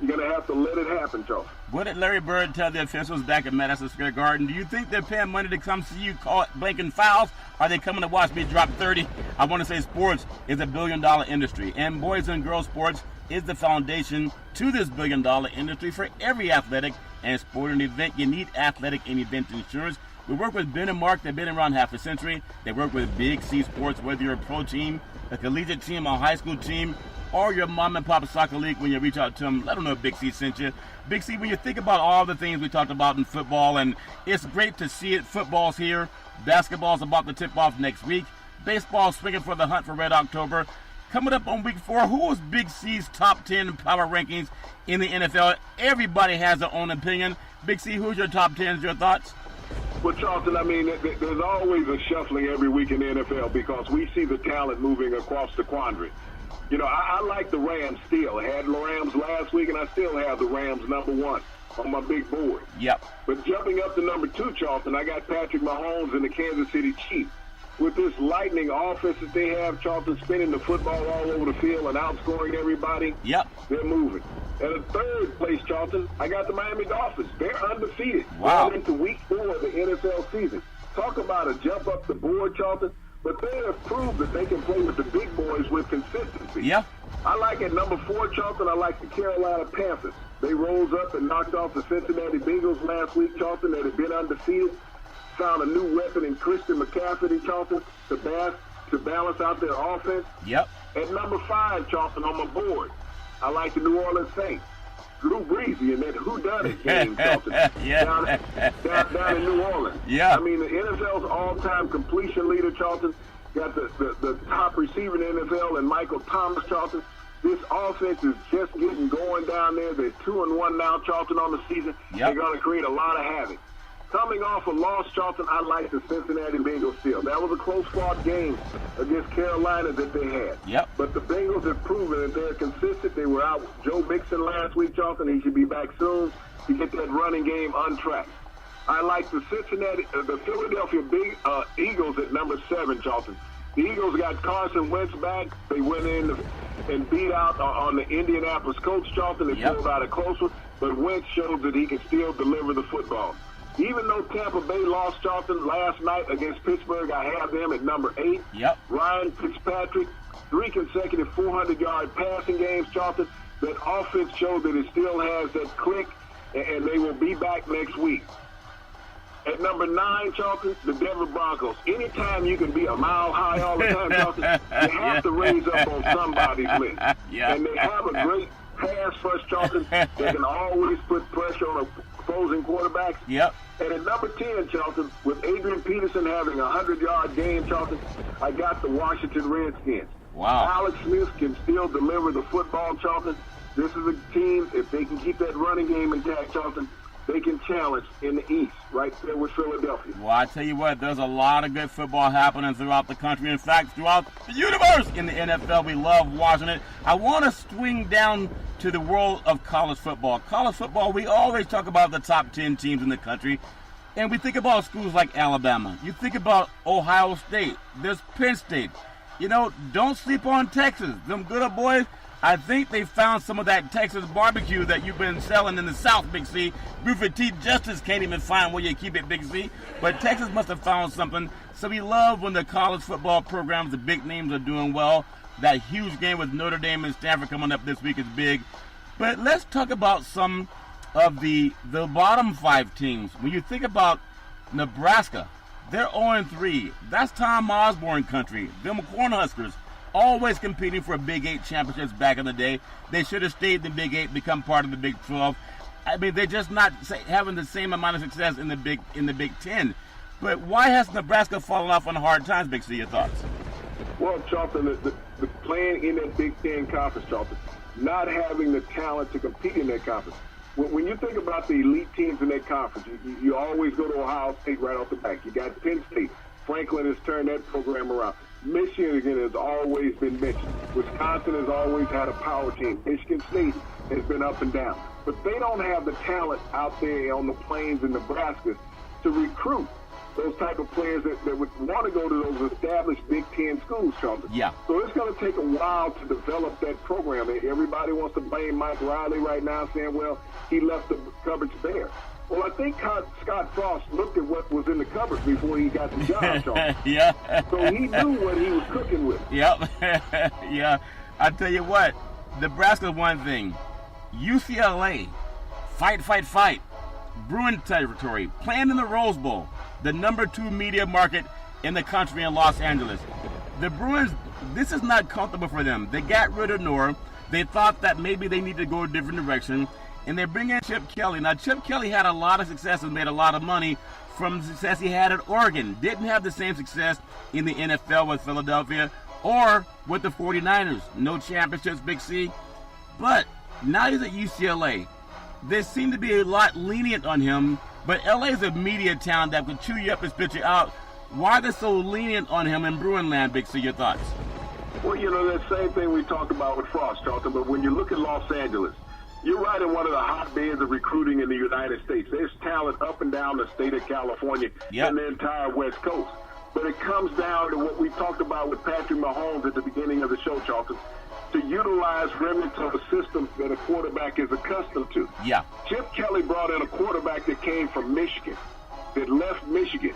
You're going to have to let it happen, Charlton.
What did Larry Bird tell the officials back at Madison Square Garden? Do you think they're paying money to come see you call blanking fouls? Are they coming to watch me drop 30? I want to say sports is a billion-dollar industry, and boys and girls sports is the foundation to this billion-dollar industry. For every athletic and sporting event, you need athletic and event insurance. We work with Ben and Mark. They've been around half a century. They work with Big C Sports, whether you're a pro team, a collegiate team, a high school team, or your mom and pop soccer league. When you reach out to them, let them know Big C sent you. Big C, when you think about all the things we talked about in football, and it's great to see it. Football's here. Basketball's about to tip off next week. Baseball's swinging for the hunt for Red October. Coming up on week 4, who was Big C's top 10 power rankings in the NFL? Everybody has their own opinion. Big C, who's your top 10? Your thoughts?
Well, Charlton, I mean, there's always a shuffling every week in the NFL because we see the talent moving across the quadrant. You know, I like the Rams still. I had the Rams last week, and I still have the Rams number 1 on my big board.
Yep.
But jumping up to number 2, Charlton, I got Patrick Mahomes and the Kansas City Chiefs. With this lightning offense that they have, Charlton, spinning the football all over the field and outscoring everybody, they're moving. And in third place, Charlton, I got the Miami Dolphins. They're undefeated.
Wow.
Going into week 4 of the NFL season. Talk about a jump up the board, Charlton. But they have proved that they can play with the big boys with consistency.
Yeah.
I like at number 4, Charlton, I like the Carolina Panthers. They rose up and knocked off the Cincinnati Bengals last week, Charlton, that had been undefeated. Found a new weapon in Christian McCaffrey, Charlton, to balance out their offense.
Yep.
At number 5, Charlton, on my board, I like the New Orleans Saints. Drew Brees in that whodunit game, Charlton, down in New Orleans.
Yeah.
I mean, the NFL's all-time completion leader, Charlton, got the top receiver in the NFL, and Michael Thomas, Charlton. This offense is just getting going down there. They're 2-1 now, Charlton, on the season.
Yep.
They're going to create a lot of havoc. Coming off a loss, Charlton, I like the Cincinnati Bengals still. That was a close-fought game against Carolina that they had.
Yep.
But the Bengals have proven that they're consistent. They were out with Joe Mixon last week, Charlton. He should be back soon to get that running game untracked. I like the Philadelphia Eagles at number 7, Charlton. The Eagles got Carson Wentz back. They went in and beat out on the Indianapolis Colts, Charlton. They pulled out a close one, but Wentz showed that he can still deliver the football. Even though Tampa Bay lost, Charlton, last night against Pittsburgh, I have them at number 8.
Yep.
Ryan Fitzpatrick, 3 consecutive 400-yard passing games, Charlton. That offense showed that it still has that click, and they will be back next week. At number 9, Charlton, the Denver Broncos. Anytime you can be a mile high all the time, Charlton, you have to raise up on somebody's list.
Yeah.
And they have a great pass rush, Charlton. They can always put pressure on opposing quarterbacks.
Yep.
And at number 10, Charlton, with Adrian Peterson having a 100-yard game, Charlton, I got the Washington Redskins.
Wow.
Alex Smith can still deliver the football, Charlton. This is a team, if they can keep that running game intact, Charlton, they can challenge in the East, right there with Philadelphia.
Well, I tell you what, there's a lot of good football happening throughout the country. In fact, throughout the universe in the NFL. We love watching it. I want to swing down to the world of college football. College football, we always talk about the top 10 teams in the country. And we think about schools like Alabama. You think about Ohio State. There's Penn State. You know, don't sleep on Texas. Them good old boys, I think they found some of that Texas barbecue that you've been selling in the South, Big C. Buford T. Justice can't even find where you keep it, Big C. But Texas must have found something. So we love when the college football programs, the big names, are doing well. That huge game with Notre Dame and Stanford coming up this week is big. But let's talk about some of the bottom 5 teams. When you think about Nebraska, they're 0-3. That's Tom Osborne country. Them Cornhuskers, always competing for Big 8 championships back in the day. They should have stayed in the Big 8, become part of the Big 12. I mean, they're just not having the same amount of success in the Big 10. But why has Nebraska fallen off on hard times, Big C? Your thoughts?
Well, Charlton, the playing in that Big 10 conference, Charlton, not having the talent to compete in that conference. When you think about the elite teams in that conference, you always go to Ohio State right off the back. You got Penn State. Franklin has turned that program around. Michigan has always been mentioned. Wisconsin has always had a power team. Michigan State has been up and down. But they don't have the talent out there on the plains in Nebraska to recruit those type of players that would want to go to those established Big Ten schools, Charlton.
Yeah.
So it's going to take a while to develop that program. Everybody wants to blame Mike Riley right now, saying, well, he left the cupboards bare. Well, I think Scott Frost looked at what was in the cupboard before he got the job, Charlton.
Yeah.
So he knew what he was cooking with.
Yep. Yeah. I tell you what, Nebraska's one thing. UCLA, fight. Bruin territory, playing in the Rose Bowl, the number 2 media market in the country in Los Angeles. The Bruins, this is not comfortable for them. They got rid of Norr. They thought that maybe they need to go a different direction. And they bring in Chip Kelly. Now, Chip Kelly had a lot of success and made a lot of money from the success he had at Oregon. Didn't have the same success in the NFL with Philadelphia or with the 49ers. No championships, Big C. But now he's at UCLA. They seem to be a lot lenient on him, but LA is a media town that could chew you up and spit you out. Why are they so lenient on him in Bruin land, Big C? Your thoughts?
Well, you know, that same thing we talked about with Frost, Charlton, but when you look at Los Angeles, you're right in one of the hotbeds of recruiting in the United States. There's talent up and down the state of California and the entire West Coast. But it comes down to what we talked about with Patrick Mahomes at the beginning of the show, Charlton, to utilize remnants of a system that a quarterback is accustomed to.
Yeah.
Chip Kelly brought in a quarterback that came from Michigan, that left Michigan,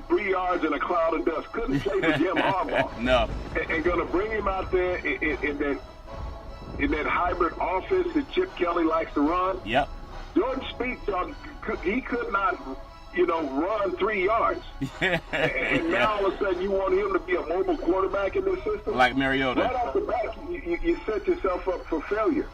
3 yards in a cloud of dust, couldn't play for Jim Harbaugh.
No.
And going to bring him out there in that hybrid offense that Chip Kelly likes to run.
Yep.
Jordan Spieth, he could not, run 3 yards. And now all of a sudden you want him to be a mobile quarterback in this system?
Like Mariota.
Right off the bat, you set yourself up for failure.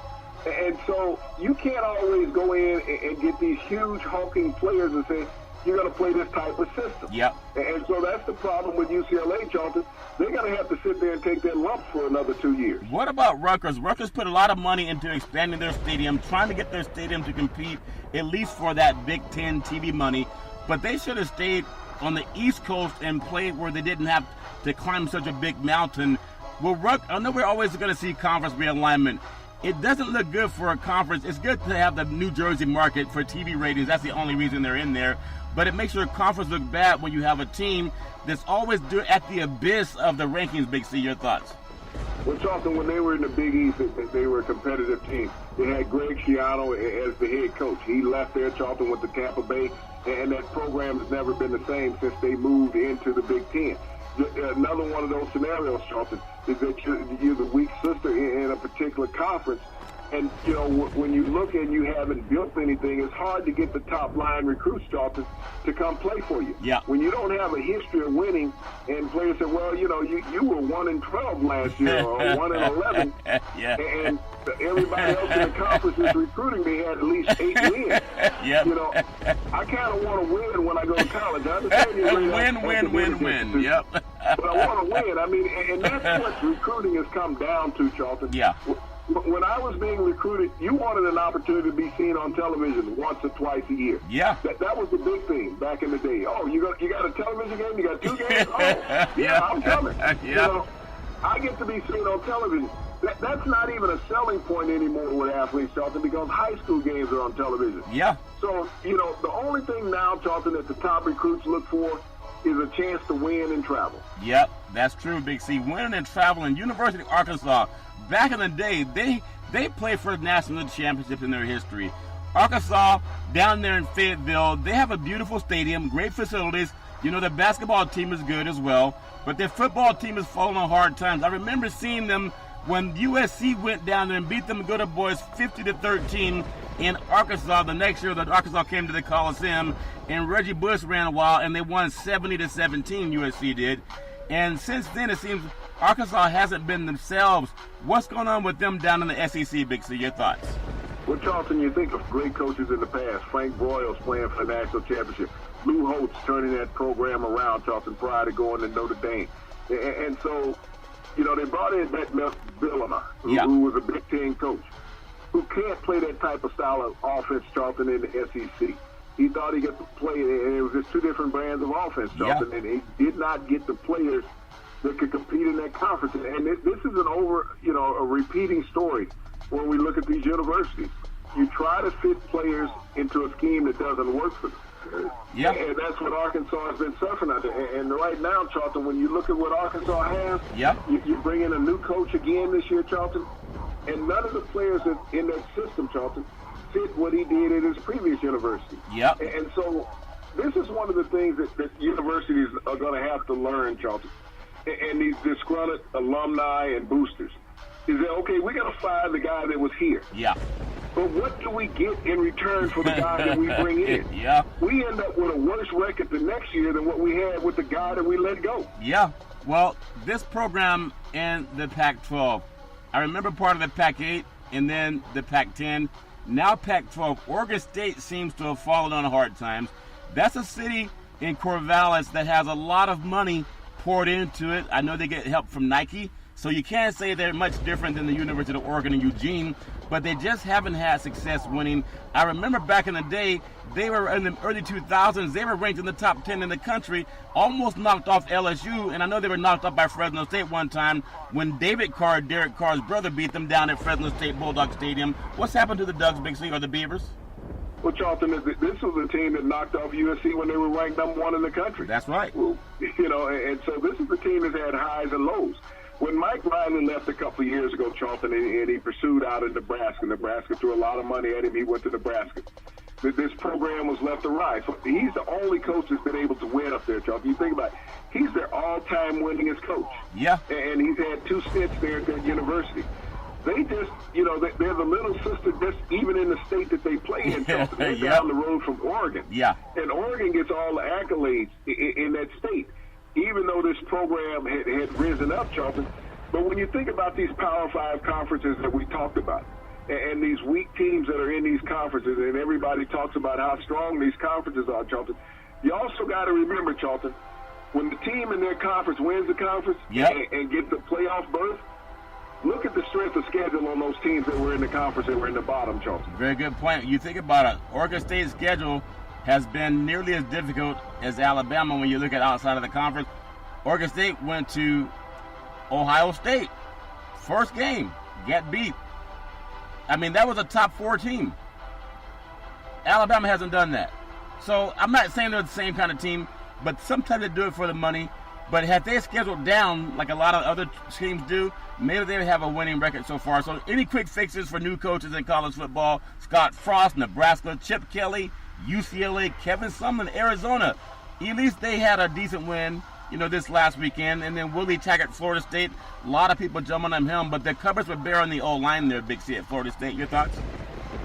And so you can't always go in and get these huge hulking players and say, you're going to play this type of system.
Yep.
And so that's the problem with UCLA, Charlton. They're going to have to sit there and take that lump for another 2 years.
What about Rutgers? Rutgers put a lot of money into expanding their stadium, trying to get their stadium to compete at least for that Big Ten TV money. But they should have stayed on the East Coast and played where they didn't have to climb such a big mountain. Well, I know we're always going to see conference realignment. It doesn't look good for a conference. It's good to have the New Jersey market for TV ratings. That's the only reason they're in there. But it makes your conference look bad when you have a team that's always at the abyss of the rankings, Big C. Your thoughts?
Well, Charlton, when they were in the Big East, they were a competitive team. They had Greg Schiano as the head coach. He left there, Charlton, with the Tampa Bay, and that program has never been the same since they moved into the Big Ten. Another one of those scenarios, Charlton, is that you're the weak sister in a particular conference. And, you know, when you look and you haven't built anything, it's hard to get the top-line recruits, Charlton, to come play for you.
Yeah.
When you don't have a history of winning, and players say, well, you know, you were 1-12 last year or 1-11,
yeah.
And everybody else in the conference is recruiting me had at least 8 wins.
Yep.
You know, I kind of want to win when I go to college. I understand you
win. Yep.
But I want to win. I mean, and that's what recruiting has come down to, Charlton.
Yeah.
When I was being recruited, you wanted an opportunity to be seen on television once or twice a year.
Yeah.
That was the big thing back in the day. Oh, you got a television game? You got 2 games? Oh, yeah, I'm coming.
Yeah.
You know, I get to be seen on television. That's not even a selling point anymore with athletes, Charlton, because high school games are on television.
Yeah.
So, you know, the only thing now, Charlton, that the top recruits look for is a chance to win and travel.
Yep, that's true, Big C. Winning and traveling. University of Arkansas, back in the day, they played for national championships in their history. Arkansas, down there in Fayetteville, they have a beautiful stadium, great facilities. You know, their basketball team is good as well, but their football team is falling on hard times. I remember seeing them when USC went down there and beat them Good Boys 50-13 in Arkansas. The next year, Arkansas came to the Coliseum, and Reggie Bush ran a while, and they won 70-17. USC did, and since then it seems Arkansas hasn't been themselves. What's going on with them down in the SEC, Big C? Your thoughts?
Well, Charlton, you think of great coaches in the past. Frank Broyles playing for the national championship. Lou Holtz turning that program around, Charlton, prior to going to Notre Dame. And so, you know, they brought in Matt Bielema, who was a Big Ten coach, who can't play that type of style of offense, Charlton, in the SEC. He thought he got to play, and it was just 2 different brands of offense, Charlton, and he did not get the players that could compete in that conference. And this is a repeating story when we look at these universities. You try to fit players into a scheme that doesn't work for them.
Yeah.
And that's what Arkansas has been suffering under. And right now, Charlton, when you look at what Arkansas has, you bring in a new coach again this year, Charlton, and none of the players in that system, Charlton, fit what he did at his previous university.
Yep.
And so this is one of the things that universities are going to have to learn, Charlton, and these disgruntled alumni and boosters, is that, okay, we're going to fire the guy that was here.
Yeah.
But what do we get in return for the guy that we bring in?
Yeah.
We end up with a worse record the next year than what we had with the guy that we let go.
Yeah. Well, this program and the Pac-12, I remember part of the Pac-8 and then the Pac-10. Now Pac-12, Oregon State seems to have fallen on hard times. That's a city in Corvallis that has a lot of money poured into it. I know they get help from Nike, so you can't say they're much different than the University of Oregon and Eugene, but they just haven't had success winning. I remember back in the day, they were in the early 2000s, they were ranked in the top 10 in the country, almost knocked off LSU, and I know they were knocked off by Fresno State one time when David Carr, Derek Carr's brother, beat them down at Fresno State Bulldog Stadium. What's happened to the Ducks, Big C, or the Beavers?
Well, Charlton, this was a team that knocked off USC when they were ranked number 1 in the country.
That's right.
Well, you know, and so this is the team that's had highs and lows. When Mike Riley left a couple of years ago, Charlton, and he pursued out in Nebraska threw a lot of money at him. He went to Nebraska. This program was left to rise. So he's the only coach that's been able to win up there, Charlton. You think about it. He's their all-time winningest coach.
Yeah.
And he's had 2 stints there at that university. They just, you know, they're the little sister just even in the state that they play in, Charlton. They're down the road from Oregon.
Yeah.
And Oregon gets all the accolades in that state, even though this program had risen up, Charlton. But when you think about these Power 5 conferences that we talked about, and these weak teams that are in these conferences, and everybody talks about how strong these conferences are, Charlton. You also got to remember, Charlton, when the team in their conference wins the conference and gets the playoff berth, look at the strength of schedule on those teams that were in the conference that were in the bottom, Charlton.
Very good point. You think about it, Oregon State's schedule has been nearly as difficult as Alabama when you look at outside of the conference. Oregon State went to Ohio State. First game, get beat. I mean, that was a top 4 team. Alabama hasn't done that. So I'm not saying they're the same kind of team, but sometimes they do it for the money. But had they scheduled down like a lot of other teams do, maybe they would have a winning record so far. So any quick fixes for new coaches in college football? Scott Frost, Nebraska, Chip Kelly, UCLA, Kevin Sumlin, Arizona. At least they had a decent win, this last weekend. And then Willie Taggart, Florida State. A lot of people jumping on him, but the covers were bare on the O-line there, Big C, at Florida State. Your thoughts?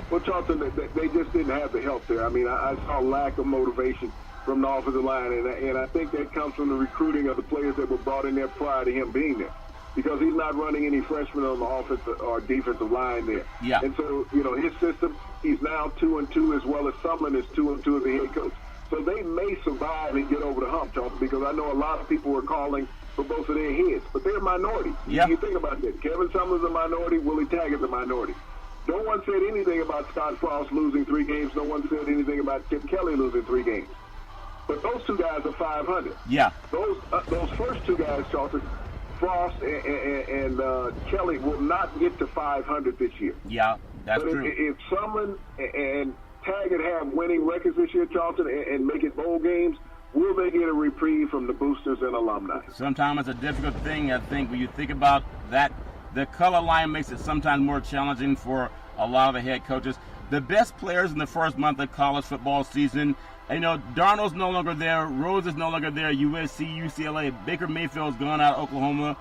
Well, Charlton, they just didn't have the help there. I mean, I saw lack of motivation from the offensive line, and I think that comes from the recruiting of the players that were brought in there prior to him being there, because he's not running any freshmen on the offensive or defensive line there.
Yeah.
And so, his system, he's now 2-2, as well as Sumlin is 2-2 as the head coach. So they may survive and get over the hump, Charlton, because I know a lot of people were calling for both of their heads, but they're a minority.
Yeah.
You think about that. Kevin Sumlin's a minority, Willie Taggart's a minority. No one said anything about Scott Frost losing 3 games. No one said anything about Chip Kelly losing 3 games. But those 2 guys are 500.
Yeah.
Those first 2 guys, Charlton, Frost and Kelly, will not get to 500 this year.
Yeah, that's
but
true.
If Sumlin and Taggart have winning records this year, Charlton, and make it bowl games, will they get a reprieve from the boosters and alumni?
Sometimes it's a difficult thing, I think, when you think about that. The color line makes it sometimes more challenging for a lot of the head coaches. The best players in the first month of college football season, Darnold's no longer there, Rose is no longer there, USC, UCLA, Baker Mayfield's gone out of Oklahoma.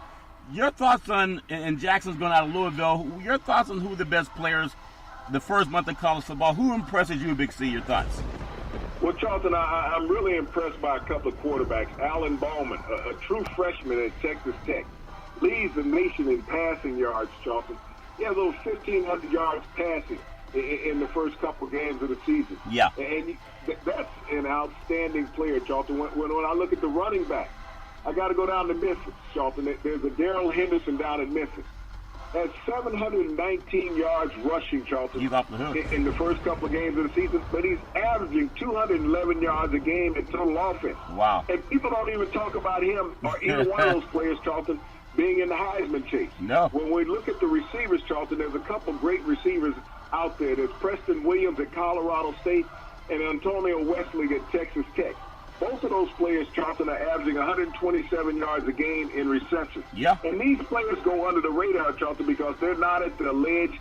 Your thoughts on, and Jackson's gone out of Louisville, your thoughts on who the best players the first month of college football, who impresses you, Big C, your thoughts?
Well, Charlton, I'm really impressed by a couple of quarterbacks. Alan Bowman, a true freshman at Texas Tech, leads the nation in passing yards, Charlton. He has over 1,500 yards passing in the first couple games of the season.
Yeah.
And that's an outstanding player, Charlton. When I look at the running back, I got to go down to Memphis, Charlton. There's a Darrell Henderson down in Memphis. Has 719 yards rushing, Charlton.
He's off the hook.
In the first couple of games of the season, but he's averaging 211 yards a game in total offense.
Wow.
And people don't even talk about him or either one of those players, Charlton, being in the Heisman chase.
No.
When we look at the receivers, Charlton, there's a couple great receivers out there. There's Preston Williams at Colorado State and Antonio Wesley at Texas Tech. Both of those players, Charlton, are averaging 127 yards a game in receptions.
Yeah.
And these players go under the radar, Charlton, because they're not at the alleged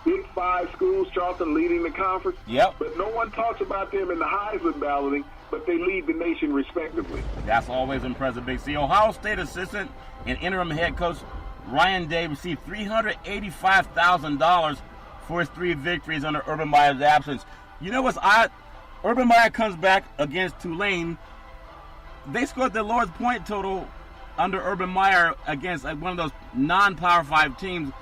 Big 5 schools, Charlton, leading the conference.
Yep.
But no one talks about them in the Heisman balloting, but they lead the nation respectively.
That's always impressive, Big C. Ohio State assistant and interim head coach Ryan Day received $385,000 for his 3 victories under Urban Meyer's absence. You know what's odd? Urban Meyer comes back against Tulane. They scored the lowest point total under Urban Meyer against one of those non-Power 5 teams.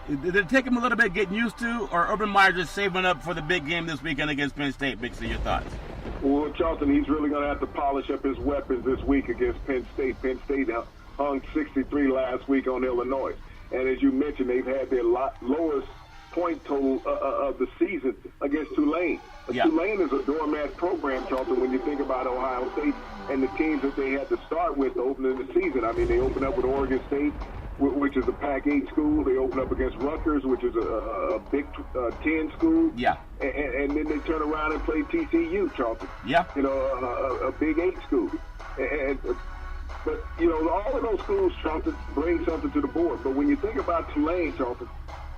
Did it take him a little bit getting used to, or Urban Meyer just saving up for the big game this weekend against Penn State? Big C, your thoughts?
Well, Charlton, he's really going to have to polish up his weapons this week against Penn State. Penn State hung 63 last week on Illinois. And as you mentioned, they've had their lowest point total of the season against Tulane.
Yeah.
Tulane is a doormat program, Charlton, when you think about Ohio State and the teams that they had to start with to open in the season. I mean, they opened up with Oregon State, which is a Pac-8 school. They opened up against Rutgers, which is a Big 10 school.
Yeah.
And then they turn around and play TCU, Charlton.
Yeah.
A Big 8 school. But, all of those schools, Charlton, bring something to the board. But when you think about Tulane, Charlton,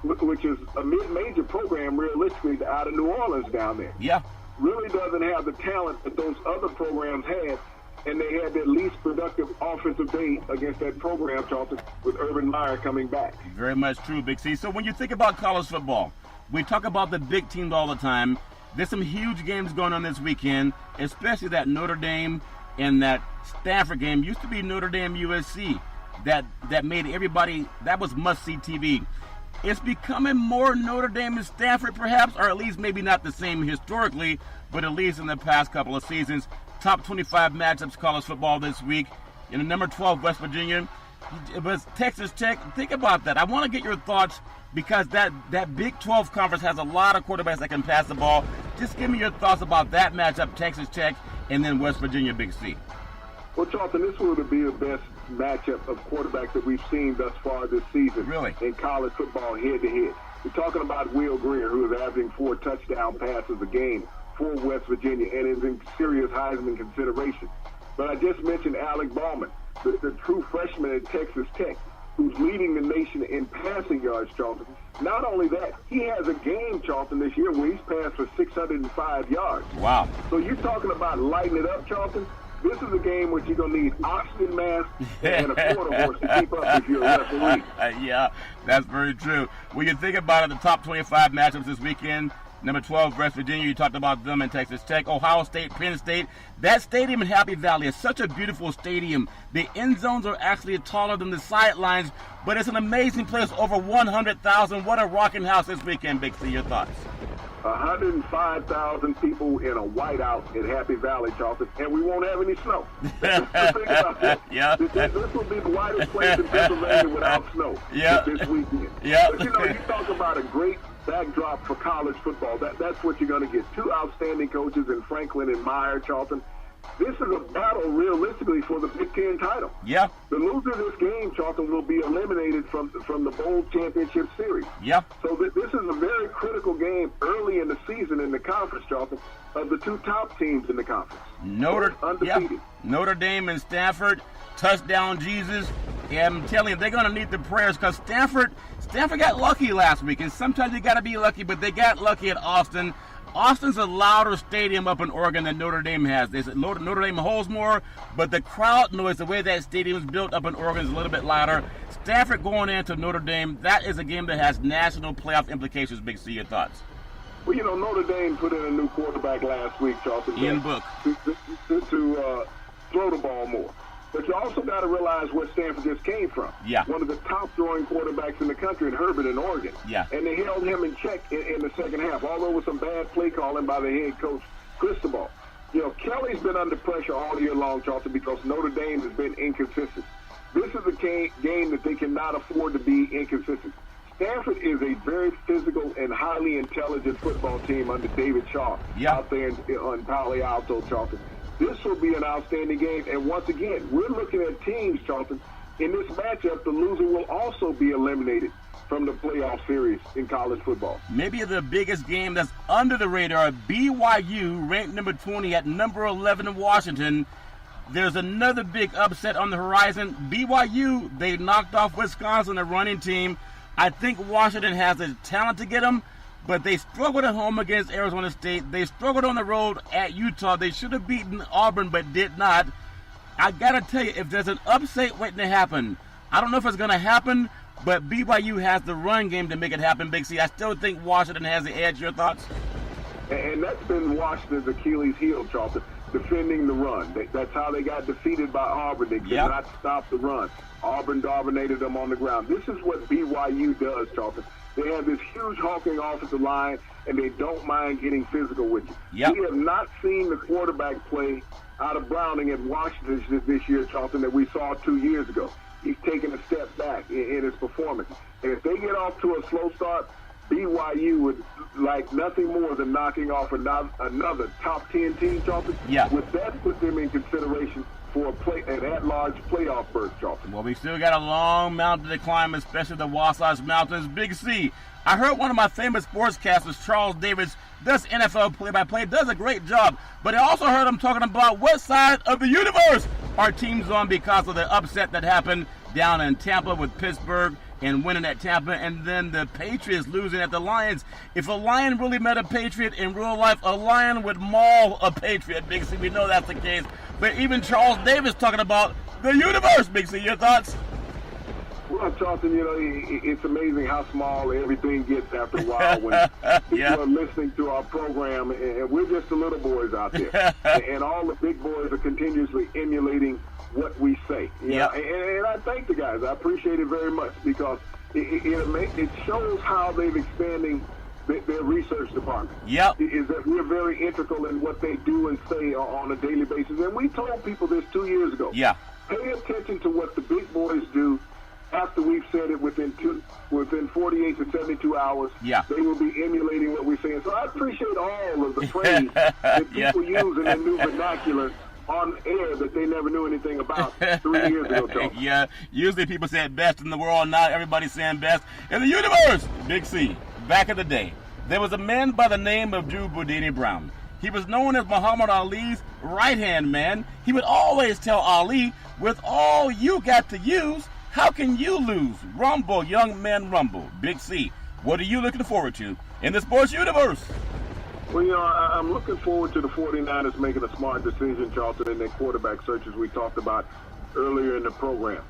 which is a mid-major program, realistically, out of New Orleans down there.
Yeah.
Really doesn't have the talent that those other programs had, and they had their least productive offensive day against that program, Charlton, with Urban Meyer coming back.
Very much true, Big C. So when you think about college football, we talk about the big teams all the time. There's some huge games going on this weekend, especially that Notre Dame and that Stanford game. Used to be Notre Dame USC. That made everybody, that was must-see TV. It's becoming more Notre Dame and Stanford, perhaps, or at least maybe not the same historically, but at least in the past couple of seasons. Top 25 matchups college football this week. In the number 12, West Virginia, it was Texas Tech. Think about that. I want to get your thoughts because that Big 12 conference has a lot of quarterbacks that can pass the ball. Just give me your thoughts about that matchup, Texas Tech, and then West Virginia, Big C.
Well, Charlton, this would be the best matchup of quarterbacks that we've seen thus far this season in college football head-to-head. We're talking about Will Greer, who is averaging 4 touchdown passes a game for West Virginia and is in serious Heisman consideration. But I just mentioned Alec Baldwin, the true freshman at Texas Tech, who's leading the nation in passing yards, Charlton. Not only that, he has a game, Charlton, this year where he's passed for 605 yards.
Wow.
So you're talking about lighting it up, Charlton. This is a game where you're going to need oxygen mask and a quarter horse to keep up if you're a referee.
Yeah, that's very true. When you think about it, the top 25 matchups this weekend, number 12, West Virginia, you talked about them in Texas Tech, Ohio State, Penn State. That stadium in Happy Valley is such a beautiful stadium. The end zones are actually taller than the sidelines, but it's an amazing place, over 100,000. What a rocking house this weekend, Big C. Your thoughts?
105,000 people in a whiteout in Happy Valley, Charlton, and we won't have any snow. Think about that.
Yeah.
This will be the whitest place in Pennsylvania without snow this weekend.
Yeah.
But, you talk about a great backdrop for college football. That's what you're going to get. 2 outstanding coaches in Franklin and Meyer, Charlton. This is a battle, realistically, for the Big Ten title.
Yeah.
The loser of this game, Charlton, will be eliminated from the Bowl Championship Series.
Yeah.
So this is a very critical game early in the season in the conference, Charlton, of the 2 top teams in the conference.
Notre Dame and Stanford, touchdown Jesus. And I'm telling you, they're going to need the prayers because Stanford got lucky last week. And sometimes you got to be lucky, but they got lucky at Austin. Austin's a louder stadium up in Oregon than Notre Dame has. They said Notre Dame holds more, but the crowd noise, the way that stadium is built up in Oregon, is a little bit louder. Stanford going into Notre Dame, that is a game that has national playoff implications. Big C, your thoughts?
Well, Notre Dame put in a new quarterback last week, Charlton.
Ian Book.
To throw the ball more. But you also got to realize where Stanford just came from.
Yeah.
One of the top throwing quarterbacks in the country, in Herbert in Oregon.
Yeah.
And they held him in check in the second half, although with some bad play calling by the head coach, Cristobal. Kelly's been under pressure all year long, Charlton, because Notre Dame has been inconsistent. This is a game that they cannot afford to be inconsistent. Stanford is a very physical and highly intelligent football team under David Shaw out there on Palo Alto, Charlton. This will be an outstanding game. And once again, we're looking at teams, Charlton. In this matchup, the loser will also be eliminated from the playoff series in college football.
Maybe the biggest game that's under the radar, BYU, ranked number 20 at number 11 in Washington. There's another big upset on the horizon. BYU, they knocked off Wisconsin, a running team. I think Washington has the talent to get them. But they struggled at home against Arizona State. They struggled on the road at Utah. They should have beaten Auburn, but did not. I got to tell you, if there's an upset waiting to happen, I don't know if it's going to happen, but BYU has the run game to make it happen, Big C. I still think Washington has the edge. Your thoughts?
And that's been Washington's Achilles heel, Charlton, defending the run. That's how they got defeated by Auburn. They could not stop the run. Auburn dominated them on the ground. This is what BYU does, Charlton. They have this huge hulking offensive line, and they don't mind getting physical with you.
Yep.
We have not seen the quarterback play out of Browning at Washington this year, Charlton, that we saw 2 years ago. He's taken a step back in his performance. And if they get off to a slow start, BYU would like nothing more than knocking off another top 10 team, Charlton.
Yeah.
Would that put them in consideration for an at-large playoff berth, Charlton?
Well, we still got a long mountain to climb, especially the Wasatch Mountains. Big C, I heard one of my famous sportscasters, Charles Davis, does NFL play-by-play, does a great job. But I also heard him talking about what side of the universe our team's on because of the upset that happened down in Tampa with Pittsburgh and winning at Tampa, and then the Patriots losing at the Lions. If a lion really met a Patriot in real life, a lion would maul a Patriot, Big C. We know that's the case. But even Charles Davis talking about the universe, Big C. Your thoughts?
Well, Charlton, it's amazing how small everything gets after a while when people are listening to our program, and we're just the little boys out there. And all the big boys are continuously emulating what we say. And I thank the guys. I appreciate it very much because it shows how they've expanding their research department.
Yep.
Is that we're very integral in what they do and say on a daily basis. And we told people this 2 years ago.
Yeah.
Pay attention to what the big boys do after we've said it within 48 to 72 hours.
Yeah.
They will be emulating what we're saying. So I appreciate all of the praise that people use in their new vernacular on air that they never knew anything about 3 years ago, Charles.
Yeah, usually people said best in the world. Now everybody's saying best in the universe. Big C. Back in the day, there was a man by the name of Drew Boudini Brown. He was known as Muhammad Ali's right-hand man. He would always tell Ali, with all you got to use, how can you lose? Rumble, young man, rumble. Big C, what are you looking forward to in the sports universe?
Well, you know, I'm looking forward to the 49ers making a smart decision, Charlton, in their quarterback search, as we talked about earlier in the program.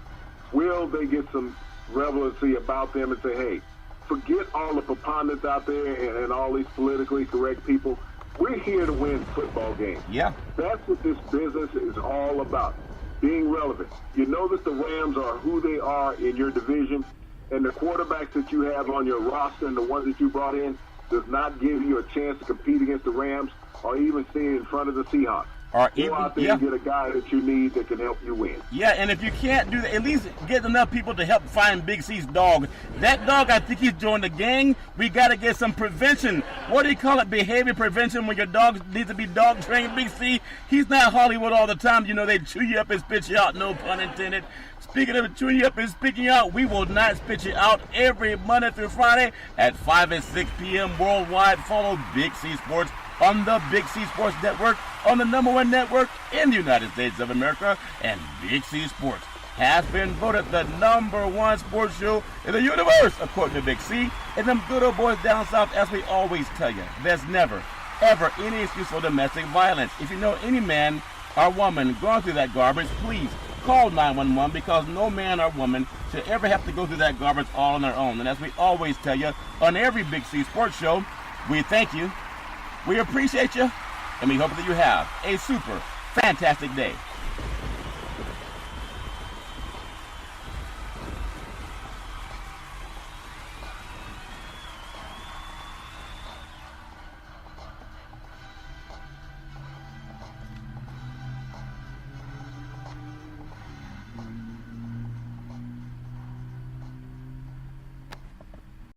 Will they get some relevancy about them and say, hey, forget all the preponderance out there and all these politically correct people. We're here to win football games.
Yeah.
That's what this business is all about, being relevant. You know that the Rams are who they are in your division, and the quarterbacks that you have on your roster and the ones that you brought in does not give you a chance to compete against the Rams or even stay in front of the Seahawks.
Or
Go
even,
out there and get a guy that you need that can help you win.
Yeah, and if you can't do that, at least get enough people to help find Big C's dog. That dog, I think he's joined the gang. We got to get some prevention. What do you call it? Behavior prevention when your dog needs to be dog trained. Big C, he's not Hollywood all the time. You know, they chew you up and spit you out, no pun intended. Speaking of chewing you up and spitting you out, we will not spit you out every Monday through Friday at 5 and 6 p.m. worldwide. Follow Big C Sports on the Big C Sports Network, on the #1 network in the United States of America. And Big C Sports has been voted the #1 sports show in the universe, according to Big C. And them good old boys down south, as we always tell you, there's never, ever any excuse for domestic violence. If you know any man or woman going through that garbage, please call 911, because no man or woman should ever have to go through that garbage all on their own. And as we always tell you on every Big C Sports show, we thank you, we appreciate you, and we hope that you have a super fantastic day.